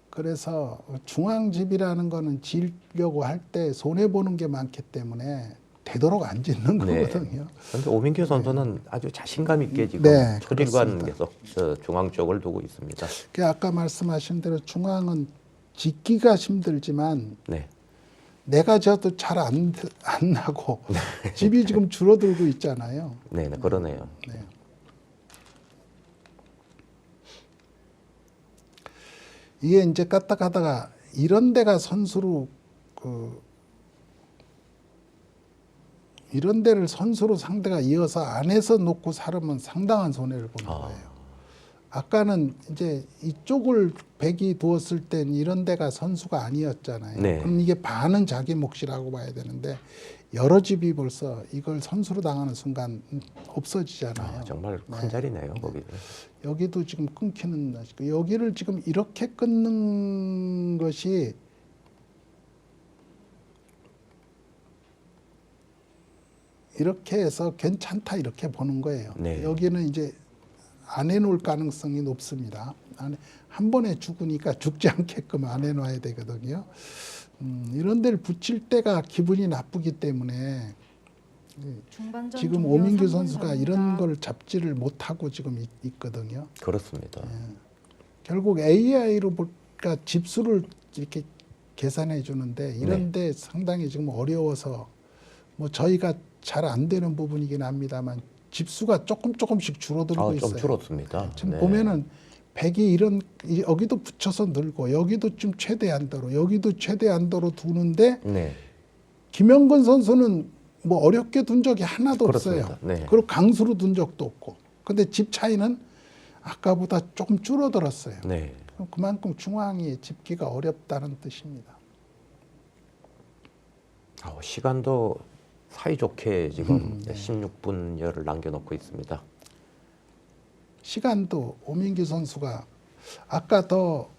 그래서 중앙집이라는 거는 지려고 할 때 손해 보는 게 많기 때문에 되도록 안 짓는 네. 거거든요. 그런데 오민규 선수는 아주 자신감 있게 지금 네, 초질관에서 저 중앙 쪽을 두고 있습니다. 그 아까 말씀하신 대로 중앙은 짓기가 힘들지만 네. 내가 져도 잘 안 나고 집이 지금 줄어들고 있잖아요. 네, 네, 그러네요. 네. 이게 이제 까딱하다가 이런 데가 선수로 이런 데를 선수로 상대가 이어서 안에서 놓고 살으면 상당한 손해를 보는 거예요. 아까는 이제 이쪽을 백이 두었을 땐 이런 데가 선수가 아니었잖아요. 네. 그럼 이게 반은 자기 몫이라고 봐야 되는데 여러 집이 벌써 이걸 선수로 당하는 순간 없어지잖아요. 아, 정말 큰 자리네요, 거기. 여기도 지금 끊기는 것이고 여기를 지금 이렇게 끊는 것이 이렇게 해서 괜찮다 이렇게 보는 거예요. 네. 여기는 이제 안 해놓을 가능성이 높습니다. 한 번에 죽으니까 죽지 않게끔 안 해놔야 되거든요. 이런 데를 붙일 때가 기분이 나쁘기 때문에 중반전 지금 종료 오민규 3분 선수가 전입니다. 이런 걸 잡지를 못하고 지금 있거든요. 그렇습니다. 결국 AI로 볼까 집수를 이렇게 계산해 주는데 이런데 상당히 지금 어려워서 뭐 저희가 잘 안 되는 부분이긴 합니다만 집수가 조금씩 줄어들고 좀 있어요. 줄었습니다. 지금 네. 보면은 백이 여기도 붙여서 늘고 여기도 좀 최대한도로 여기도 최대한도로 두는데 네. 김영건 선수는 뭐 어렵게 둔 적이 하나도 그렇습니다. 없어요. 네. 그리고 강수로 둔 적도 없고. 근데 집 차이는 아까보다 조금 줄어들었어요. 네. 그만큼 중앙이 집기가 어렵다는 뜻입니다. 시간도 사이좋게 지금 16분여를 남겨놓고 있습니다. 시간도 오민규 선수가 아까 더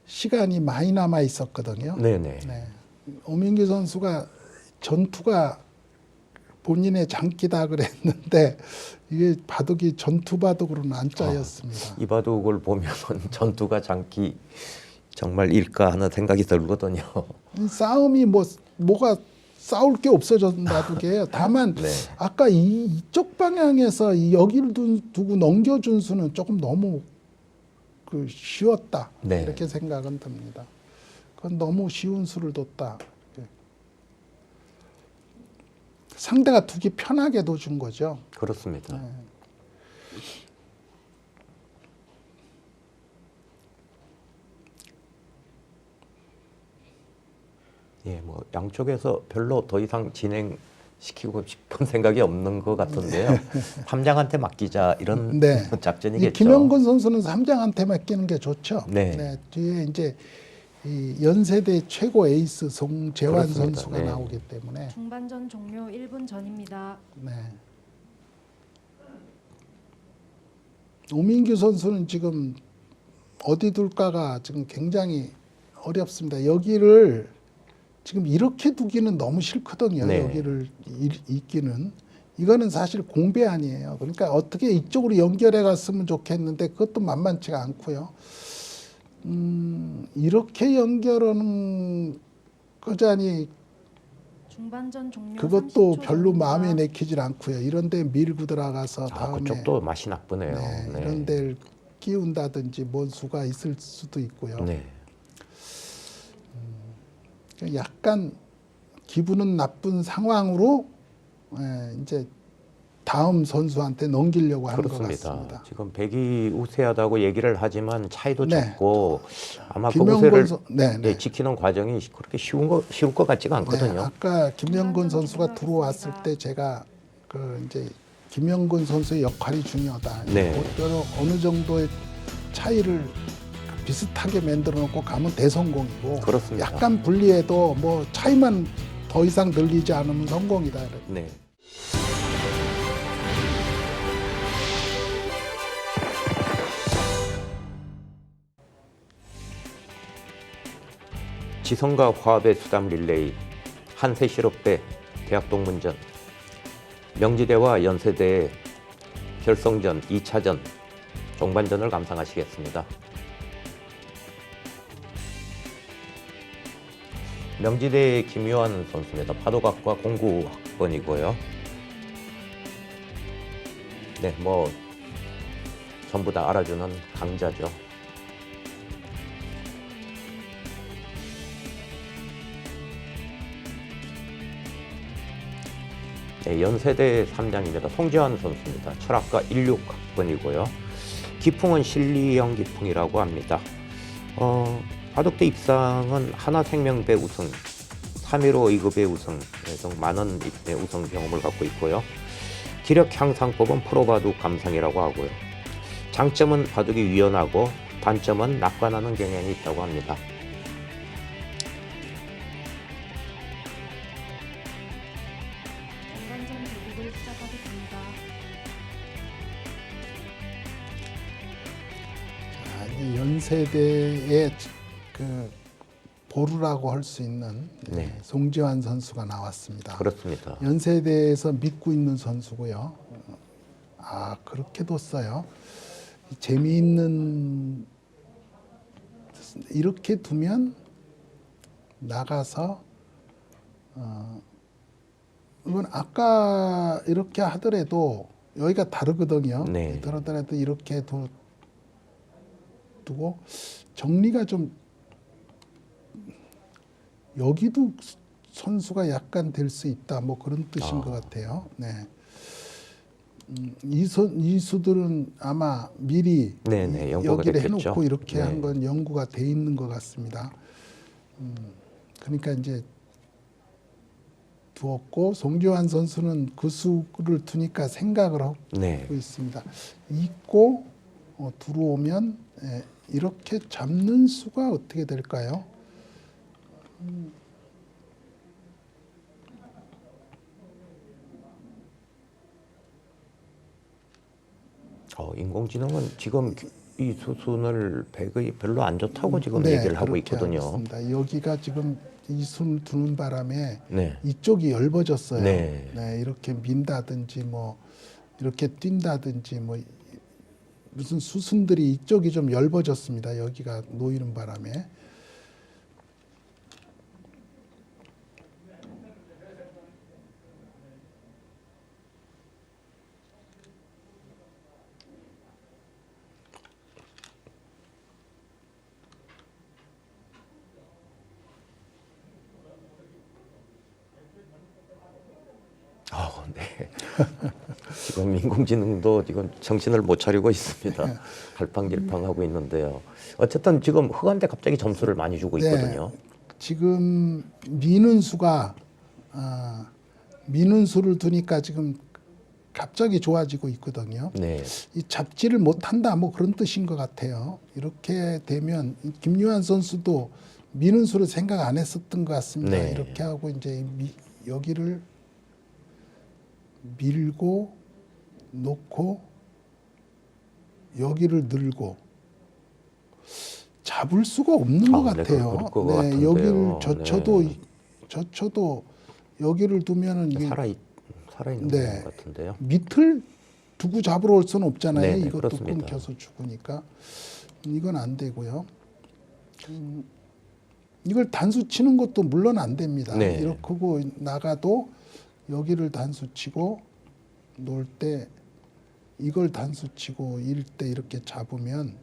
시간이 많이 남아 있었거든요. 네네. 네. 오민규 선수가 전투가 본인의 장기다 그랬는데 이게 바둑이 전투 바둑으로는 안 짜였습니다. 이 바둑을 보면 전투가 장기 정말 일까 하는 생각이 들거든요. 이 싸움이 뭐가 싸울 게 없어진 바둑이에요. 다만 네. 아까 이쪽 방향에서 여기를 두고 넘겨준 수는 조금 너무 쉬웠다. 네. 이렇게 생각은 듭니다. 그건 너무 쉬운 수를 뒀다. 상대가 두기 편하게 둬준 거죠. 그렇습니다. 네. 예, 뭐 양쪽에서 별로 더 이상 진행시키고 싶은 생각이 없는 것 같은데요. 함장한테 맡기자 이런 네. 작전이겠죠. 이 김영건 선수는 삼장한테 맡기는 게 좋죠. 네. 뒤에 이제 이 연세대 최고 에이스 송재환 그렇습니다. 선수가 네. 나오기 때문에 중반전 종료 1분 전입니다. 네. 오민규 선수는 지금 어디 둘까가 지금 굉장히 어렵습니다. 여기를 지금 이렇게 두기는 너무 싫거든요. 네. 여기를 있기는. 이거는 사실 공배 아니에요. 그러니까 어떻게 이쪽으로 연결해 갔으면 좋겠는데 그것도 만만치가 않고요. 이렇게 연결하는 거자니 중반전 종료 그것도 30초 별로 전입니다. 마음에 내키질 않고요. 이런 데 밀고 들어가서 다음에 그쪽도 맛이 나쁘네요. 네, 네. 이런 데를 끼운다든지 뭔 수가 있을 수도 있고요. 네. 약간 기분은 나쁜 상황으로 이제 다음 선수한테 넘기려고 하는 것 그렇습니다. 같습니다. 지금 백이 우세하다고 얘기를 하지만 차이도 네. 적고 아마 그 김영건 우세를 네. 지키는 과정이 그렇게 쉬울 것 같지가 않거든요. 네, 아까 김영건 선수가 들어왔을 때 제가 이제 김영건 선수의 역할이 중요하다. 네. 그대로 어느 정도의 차이를 비슷하게 만들어 놓고 가면 대성공이고 그렇습니다. 약간 불리해도 뭐 차이만 더 이상 늘리지 않으면 성공이다. 네. 지성과 화합의 수담 릴레이 한세실업대 대학동문전 명지대와 연세대의 결성전 2차전 종반전을 감상하시겠습니다. 명지대의 김유한 선수입니다. 파도각과 공구학번이고요. 네, 뭐 전부 다 알아주는 강자죠. 네, 연세대 3장입니다. 송재환 선수입니다. 철학과 16학번이고요. 기풍은 실리형 기풍이라고 합니다. 바둑대 입상은 하나생명배 우승, 315 2급의 우승 등 많은 우승 경험을 갖고 있고요. 기력 향상법은 프로바둑 감상이라고 하고요. 장점은 바둑이 유연하고 단점은 낙관하는 경향이 있다고 합니다. 중반전 대국을 시작하겠습니다. 이 연세대의 보루라고 할 수 있는 네. 송지환 선수가 나왔습니다. 그렇습니다. 연세대에서 믿고 있는 선수고요. 그렇게 뒀어요. 재미있는 이렇게 두면 나가서 이건 아까 이렇게 하더라도 여기가 다르거든요. 네. 그러더라도 이렇게 두고 정리가 좀 여기도 선수가 약간 될 수 있다. 뭐 그런 뜻인 것 같아요. 네. 이 수들은 아마 미리 네네, 연구가 여기를 됐겠죠. 해놓고 이렇게 네. 한 건 연구가 돼 있는 것 같습니다. 그러니까 이제 두었고 송지환 선수는 그 수를 두니까 생각을 하고 네. 있습니다. 있고 들어오면 이렇게 잡는 수가 어떻게 될까요? 인공지능은 지금 이 수순을 백의 별로 안 좋다고 지금 네, 얘기를 하고 그렇게 있거든요. 있습니다. 여기가 지금 이 순을 두는 바람에 네. 이쪽이 넓어졌어요. 네. 네, 이렇게 민다든지 뭐 이렇게 뛴다든지 뭐 무슨 수순들이 이쪽이 좀 넓어졌습니다. 여기가 놓이는 바람에. 네. 지금 인공지능도 지금 정신을 못 차리고 있습니다. 갈팡질팡하고 있는데요. 어쨌든 지금 흑한데 갑자기 점수를 많이 주고 있거든요. 지금 미는 수가 미는 수를 두니까 지금 갑자기 좋아지고 있거든요. 네. 이 잡지를 못한다 뭐 그런 뜻인 것 같아요. 이렇게 되면 김유한 선수도 미는 수를 생각 안 했었던 것 같습니다. 네. 이렇게 하고 이제 여기를 밀고 놓고 여기를 늘고 잡을 수가 없는 것 네, 같아요. 그럴 것 같은데요. 여기를 젖혀도 네. 젖혀도 여기를 두면은 이게 살아있는 네. 것 같은데요. 밑을 두고 잡으러 올 수는 없잖아요. 네, 네, 이것도 그렇습니다. 끊겨서 죽으니까 이건 안 되고요. 이걸 단수 치는 것도 물론 안 됩니다. 네. 이렇게 하고 나가도 여기를 단수 치고 놓을 때 이걸 단수 치고 일 때 이렇게 잡으면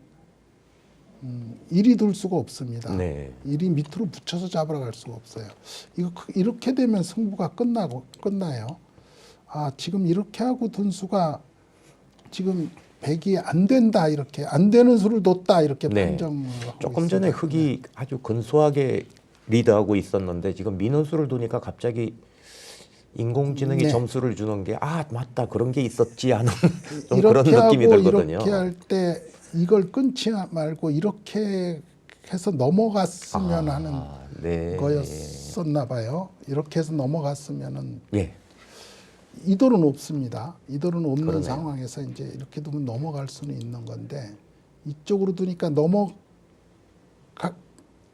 일이 둘 수가 없습니다. 네. 일이 밑으로 붙여서 잡으러 갈 수가 없어요. 이렇게 되면 승부가 끝나요. 지금 이렇게 하고 둔 수가 지금 100이 안 된다 이렇게 안 되는 수를 뒀다 이렇게 네. 판정을 하고 조금 전에 있습니다. 흑이 아주 근소하게 리드하고 있었는데 지금 민원수를 두니까 갑자기 인공지능이 네. 점수를 주는 게 맞다 그런 게 있었지 하는 좀 이렇게 그런 느낌이 하고 들거든요. 이렇게 할 때 이걸 끊지 말고 이렇게 해서 넘어갔으면 하는 네. 거였었나 봐요. 이렇게 해서 넘어갔으면은 예. 이돌은 없습니다. 이돌은 없는 그러네요. 상황에서 이제 이렇게 두면 넘어갈 수는 있는 건데 이쪽으로 두니까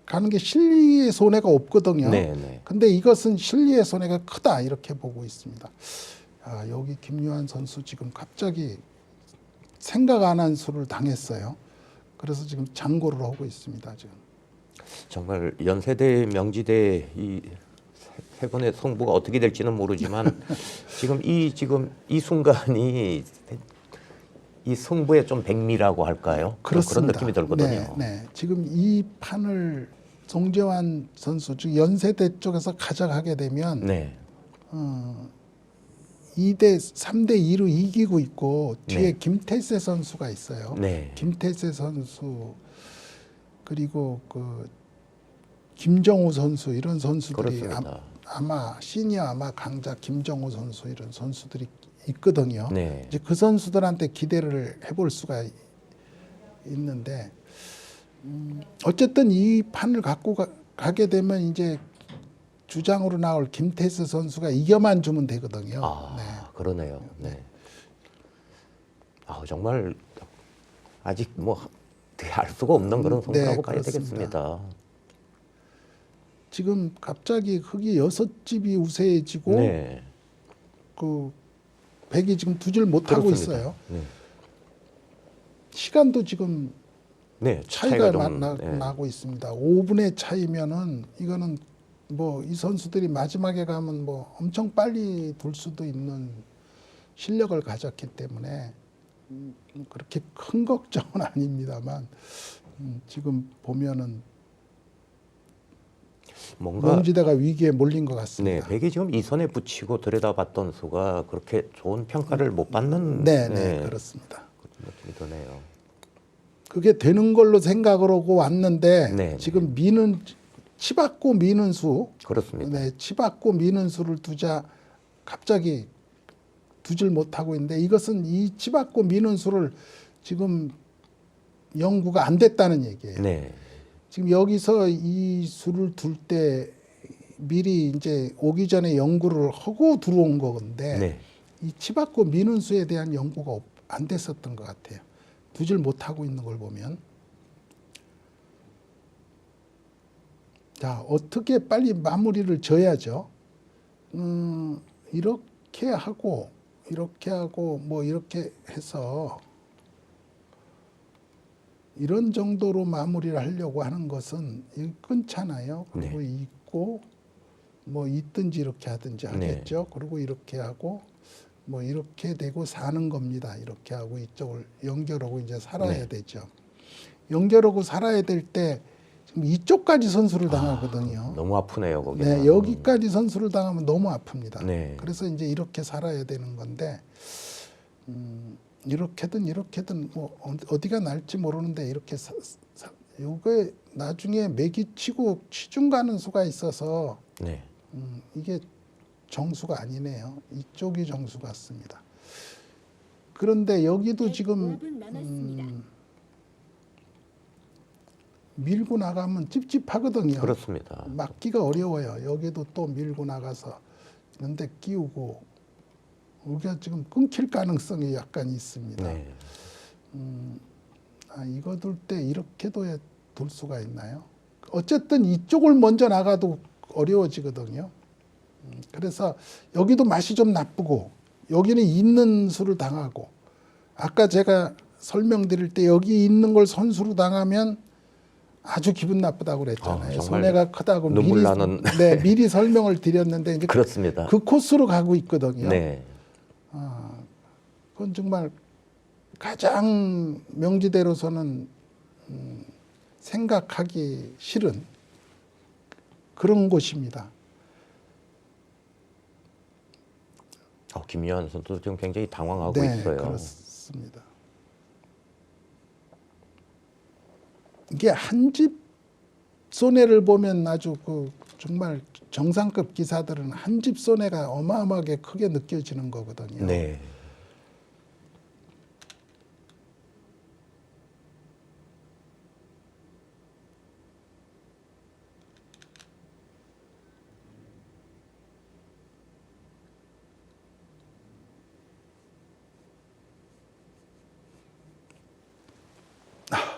가는 게 실리의 손해가 없거든요. 네, 네. 근데 이것은 실리의 손해가 크다 이렇게 보고 있습니다. 여기 김유한 선수 지금 갑자기 생각 안 한 수를 당했어요. 그래서 지금 장고를 하고 있습니다. 지금. 정말 연세대 명지대 이 세 분의 승부가 어떻게 될지는 모르지만 지금 이 순간이 이 승부의 좀 백미라고 할까요? 그런 그렇습니다. 느낌이 들거든요. 네, 네. 지금 이 판을 송재환 선수, 즉 연세대 쪽에서 가져가게 되면 네. 3대 2로 이기고 있고 뒤에 네. 김태세 선수가 있어요. 네. 김태세 선수 그리고 그 김정우 선수 이런 선수들이 그렇습니다. 아마 시니어 강자 김정우 선수 이런 선수들이 있거든요. 네. 이제 그 선수들한테 기대를 해볼 수가 있는데 어쨌든 이 판을 갖고 가게 되면 이제 주장으로 나올 김태수 선수가 이겨만 주면 되거든요. 네. 그러네요. 네. 정말 아직 알 수가 없는 그런 승부라고 봐야 그렇습니다. 되겠습니다. 지금 갑자기 흑이 6집이 우세해지고 네. 그 백이 지금 두질 못하고 그렇습니다. 있어요. 네. 시간도 지금 네, 차이가 좀, 나고 있습니다. 5분의 차이면은 이거는 이 선수들이 마지막에 가면 엄청 빨리 둘 수도 있는 실력을 가졌기 때문에 그렇게 큰 걱정은 아닙니다만 지금 보면은 뭔가 명지대가 위기에 몰린 것 네, 같습니다. 백이 지금 이 선에 붙이고 들여다봤던 수가 그렇게 좋은 평가를 못 받는 네, 그렇습니다. 그런 느낌이 드네요. 그게 되는 걸로 생각을 하고 왔는데 네, 지금 치받고 미는 수, 그렇습니다. 네, 치받고 미는 수를 두자 갑자기 두질 못하고 있는데 이것은 이 치받고 미는 수를 지금 연구가 안 됐다는 얘기예요. 네. 지금 여기서 이 수를 둘 때 미리 이제 오기 전에 연구를 하고 들어온 건데 네. 이 치받고 미는 수에 대한 연구가 안 됐었던 것 같아요. 두 줄 못 하고 있는 걸 보면. 자, 어떻게 빨리 마무리를 져야죠. 이렇게 하고 뭐 이렇게 해서 이런 정도로 마무리를 하려고 하는 것은 끊잖아요. 그리고 네. 있고 뭐 있든지 이렇게 하든지 하겠죠. 그리고 이렇게 하고 뭐 이렇게 되고 사는 겁니다. 이렇게 하고 이쪽을 연결하고 이제 살아야 네. 되죠. 연결하고 살아야 될 때 지금 이쪽까지 선수를 당하거든요. 너무 아프네요, 거기. 네, 여기까지 선수를 당하면 너무 아픕니다. 네. 그래서 이제 이렇게 살아야 되는 건데 이렇게든 뭐 어디가 날지 모르는데 이렇게 요게 나중에 맥이 치고 치중 가는 수가 있어서 네. 이게 정수가 아니네요. 이쪽이 정수 같습니다. 그런데 여기도 지금 5분 남았습니다. 밀고 나가면 찝찝하거든요. 그렇습니다. 막기가 어려워요. 여기도 또 밀고 나가서 이런데 끼우고 우리가 지금 끊길 가능성이 약간 있습니다. 네. 이거 둘 때 이렇게 둘 수가 있나요? 어쨌든 이쪽을 먼저 나가도 어려워지거든요. 그래서 여기도 맛이 좀 나쁘고 여기는 있는 수를 당하고 아까 제가 설명드릴 때 여기 있는 걸 선수로 당하면 아주 기분 나쁘다고 그랬잖아요. 정말 손해가 크다고 눈물 미리, 나는. 네, 미리 설명을 드렸는데 이제 그렇습니다. 그 코스로 가고 있거든요. 네. 그건 정말 가장 명지대로서는 생각하기 싫은 그런 곳입니다. 김유한 선수 지금 굉장히 당황하고 네, 있어요. 그렇습니다. 이게 한 집 손해를 보면 아주 정말 정상급 기사들은 한 집 손해가 어마어마하게 크게 느껴지는 거거든요. 네.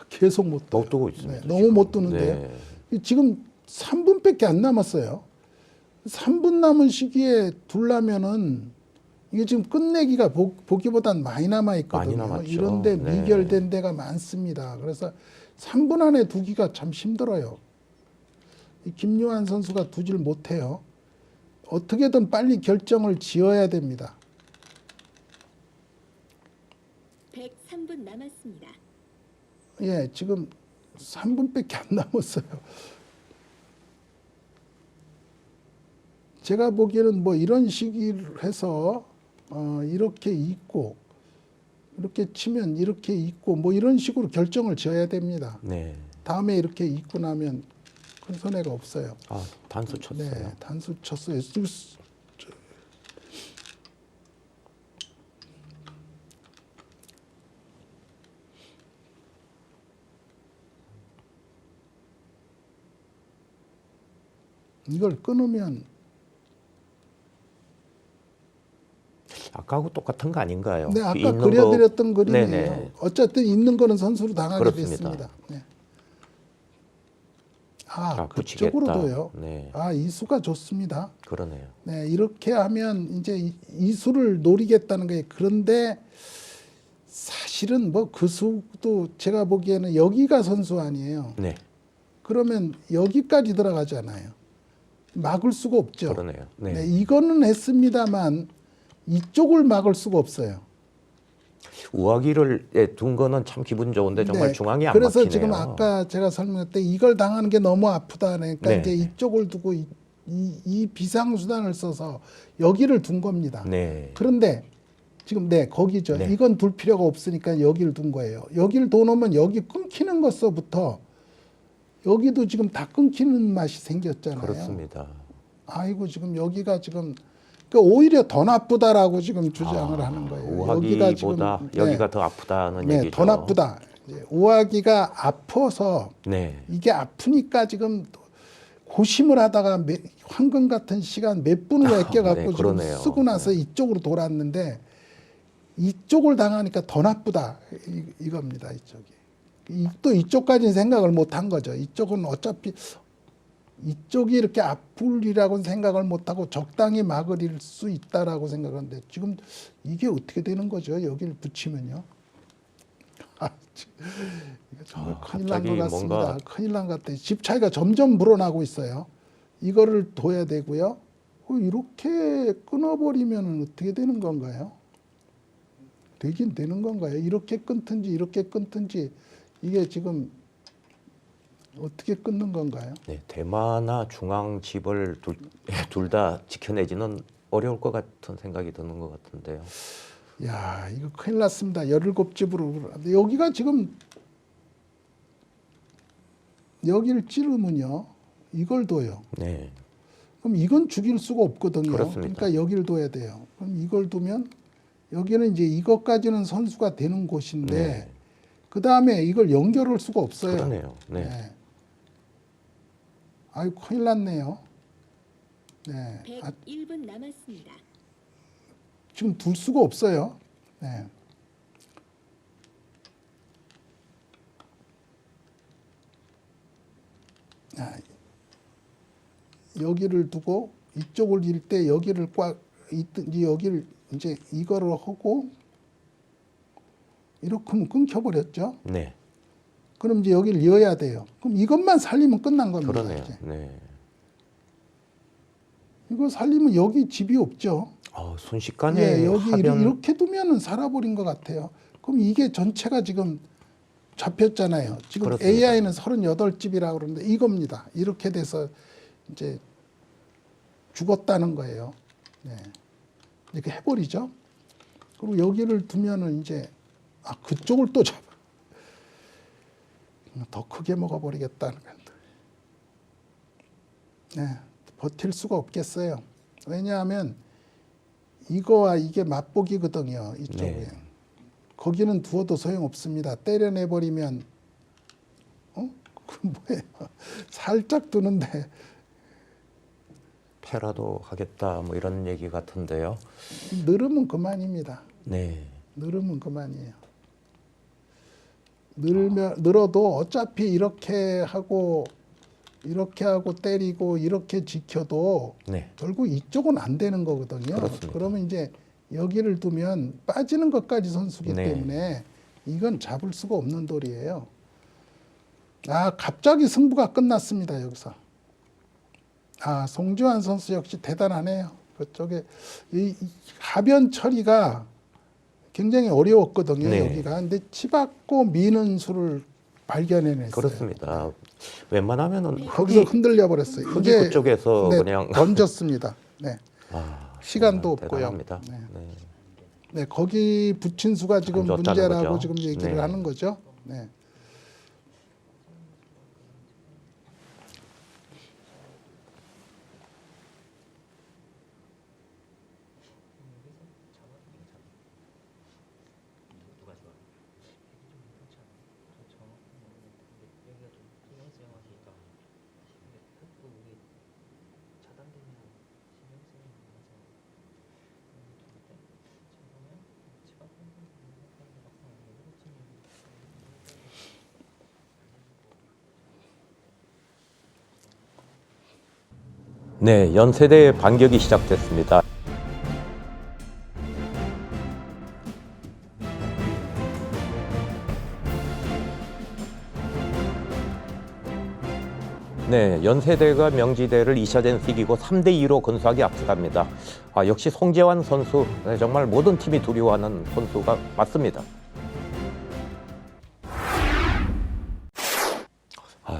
계속 못 못 두고 있습니다. 네, 너무 지금. 못 두는데요. 네. 지금 3분밖에 안 남았어요. 3분 남은 시기에 둘라면은 이게 지금 끝내기가 보기보단 많이 남아 있거든요. 많이 남았죠. 이런데 네. 미결된 데가 많습니다. 그래서 3분 안에 두기가 참 힘들어요. 이 김요한 선수가 두질 못해요. 어떻게든 빨리 결정을 지어야 됩니다. 103분 남았습니다. 예, 지금 3분밖에 안 남았어요. 제가 보기에는 뭐 이런 식으로 해서 이렇게 있고 이렇게 치면 이렇게 있고 뭐 이런 식으로 결정을 지어야 됩니다. 네. 다음에 이렇게 있고 나면 큰 손해가 없어요. 단수 쳤어요. 네, 단수 쳤어요. 이걸 끊으면 아까하고 똑같은 거 아닌가요? 네, 아까 있는 그려드렸던 그림이에요. 네네. 어쨌든 있는 거는 선수로 당하게 그렇습니다. 됐습니다. 네. 붙이겠다. 그쪽으로도요. 네. 이 수가 좋습니다. 그러네요. 네, 이렇게 하면 이제 이 수를 노리겠다는 거예요. 그런데 사실은 뭐 그 수도 제가 보기에는 여기가 선수 아니에요. 네. 그러면 여기까지 들어가잖아요. 막을 수가 없죠. 그러네요. 네. 네, 이거는 했습니다만 이쪽을 막을 수가 없어요. 우아기를 둔 거는 참 기분 좋은데 정말 네, 중앙이 안 그래서 막히네요. 지금 아까 제가 설명할 때 이걸 당하는 게 너무 아프다. 그러니까 네. 이제 이쪽을 두고 이 비상수단을 써서 여기를 둔 겁니다. 네. 그런데 지금 거기죠. 네. 이건 둘 필요가 없으니까 여기를 둔 거예요. 여기를 둬놓으면 여기 끊기는 것서부터 여기도 지금 다 끊기는 맛이 생겼잖아요. 그렇습니다. 아이고 지금 여기가 지금 오히려 더 나쁘다라고 지금 주장을 하는 거예요. 우아기보다 여기가 더 아프다는 네, 얘기죠. 더 나쁘다. 우아기가 아파서 네. 이게 아프니까 지금 고심을 하다가 황금 같은 시간 몇 분을 아껴갖고 네, 지금 그러네요. 쓰고 나서 이쪽으로 돌았는데 이쪽을 당하니까 더 나쁘다 이겁니다. 또 이쪽까지는 생각을 못 한 거죠. 이쪽은 어차피 이쪽이 이렇게 아플이라고는 생각을 못 하고 적당히 막을 수 있다라고 생각하는데 지금 이게 어떻게 되는 거죠? 여기를 붙이면요. 이거 정말 큰일 난 것 같습니다. 뭔가... 큰일 난 것 같아요. 집 차이가 점점 불어나고 있어요. 이거를 둬야 되고요. 이렇게 끊어버리면 어떻게 되는 건가요? 되긴 되는 건가요? 이렇게 끊든지 이렇게 끊든지 이게 지금 어떻게 끊는 건가요? 네, 대마나 중앙 집을 둘 다 지켜내지는 어려울 것 같은 생각이 드는 것 같은데요. 야, 이거 큰일 났습니다. 17집으로. 여기가 지금 여기를 찌르면요. 이걸 둬요. 네. 그럼 이건 죽일 수가 없거든요. 그렇습니다. 그러니까 여기를 둬야 돼요. 그럼 이걸 두면 여기는 이제 이것까지는 선수가 되는 곳인데 네. 그 다음에 이걸 연결할 수가 없어요. 그러네요. 네. 네. 아유, 큰일 났네요. 네. 101분 남았습니다. 지금 둘 수가 없어요. 네. 여기를 두고 이쪽을 일 때 여기를 꽉 있든지 여기를 이제 이거를 하고 이렇게 하면 끊겨버렸죠. 네. 그럼 이제 여기를 이어야 돼요. 그럼 이것만 살리면 끝난 겁니다. 그러네요. 이제. 네. 이거 살리면 여기 집이 없죠. 순식간에 예, 여기 하변... 이렇게 두면은 살아버린 것 같아요. 그럼 이게 전체가 지금 잡혔잖아요. 지금 그렇습니다. AI는 38집이라고 그러는데 이겁니다. 이렇게 돼서 이제 죽었다는 거예요. 네. 이렇게 해버리죠. 그리고 여기를 두면은 이제 그쪽을 또 잡아. 더 크게 먹어버리겠다는 건데. 네, 버틸 수가 없겠어요. 왜냐하면 이거와 이게 맛보기거든요. 이쪽에. 네. 거기는 두어도 소용없습니다. 때려내버리면 그 뭐예요? 살짝 두는데 패라도 하겠다 뭐 이런 얘기 같은데요. 늘으면 그만입니다. 네. 늘으면 그만이에요. 늘어도 어차피 이렇게 하고 때리고 이렇게 지켜도 네. 결국 이쪽은 안 되는 거거든요. 그렇습니다. 그러면 이제 여기를 두면 빠지는 것까지 선수기 네. 때문에 이건 잡을 수가 없는 돌이에요. 갑자기 승부가 끝났습니다. 여기서. 송지환 선수 역시 대단하네요. 그쪽에 이 하변 처리가 굉장히 어려웠거든요. 네. 여기가. 근데 치받고 미는 수를 발견해냈어요. 그렇습니다. 웬만하면은 거기서 흔들려 버렸어요. 흙이 그쪽에서 그냥 던졌습니다. 네. 시간도 없고요. 대단합니다. 네. 네. 네, 거기 붙인 수가 지금 안 좋았다는 문제라고 거죠. 지금 얘기를 네. 하는 거죠. 네. 네, 연세대의 반격이 시작됐습니다. 네, 연세대가 명지대를 2차전에서 이기고 3대2로 건수하게 앞서갑니다. 역시 송재환 선수, 정말 모든 팀이 두려워하는 선수가 맞습니다.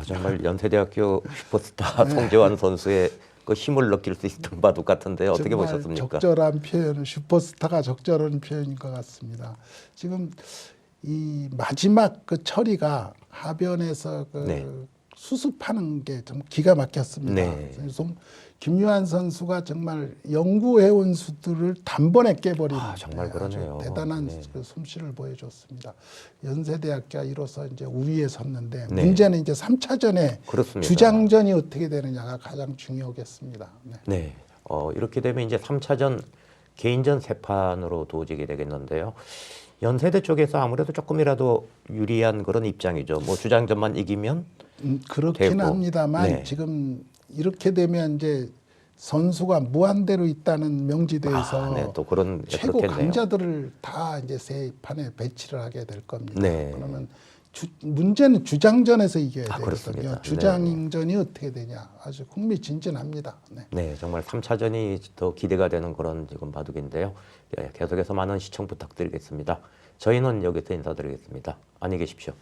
정말 연세대학교 슈퍼스타 송재환 선수의 그 힘을 느낄 수 있었던 바둑 같은데 어떻게 보셨습니까? 적절한 표현, 슈퍼스타가 적절한 표현인 것 같습니다. 지금 이 마지막 그 처리가 하변에서 네. 수습하는 게 좀 기가 막혔습니다. 네. 그래서 김유한 선수가 정말 연구해온 수들을 단번에 깨버린 정말 그러네요. 대단한 네. 그 솜씨를 보여줬습니다. 연세대학교가 이로써 이제 우위에 섰는데 네. 문제는 이제 3차전에 그렇습니다. 주장전이 어떻게 되느냐가 가장 중요하겠습니다. 네. 네, 이렇게 되면 이제 3차전 개인전 세 판으로 두어지게 되겠는데요. 연세대 쪽에서 아무래도 조금이라도 유리한 그런 입장이죠. 뭐 주장전만 이기면 그렇긴 되고. 합니다만 네. 지금 이렇게 되면 이제 선수가 무한대로 있다는 명지대에서 네, 또 그런 최고 그렇겠네요. 강자들을 다 이제 세 판에 배치를 하게 될 겁니다. 네. 그러면 문제는 주장전에서 이겨야 되거든요. 그렇습니다. 주장전이 어떻게 되냐 아주 흥미진진합니다. 네. 네, 정말 3차전이 더 기대가 되는 그런 지금 바둑인데요. 예, 계속해서 많은 시청 부탁드리겠습니다. 저희는 여기서 인사드리겠습니다. 안녕히 계십시오.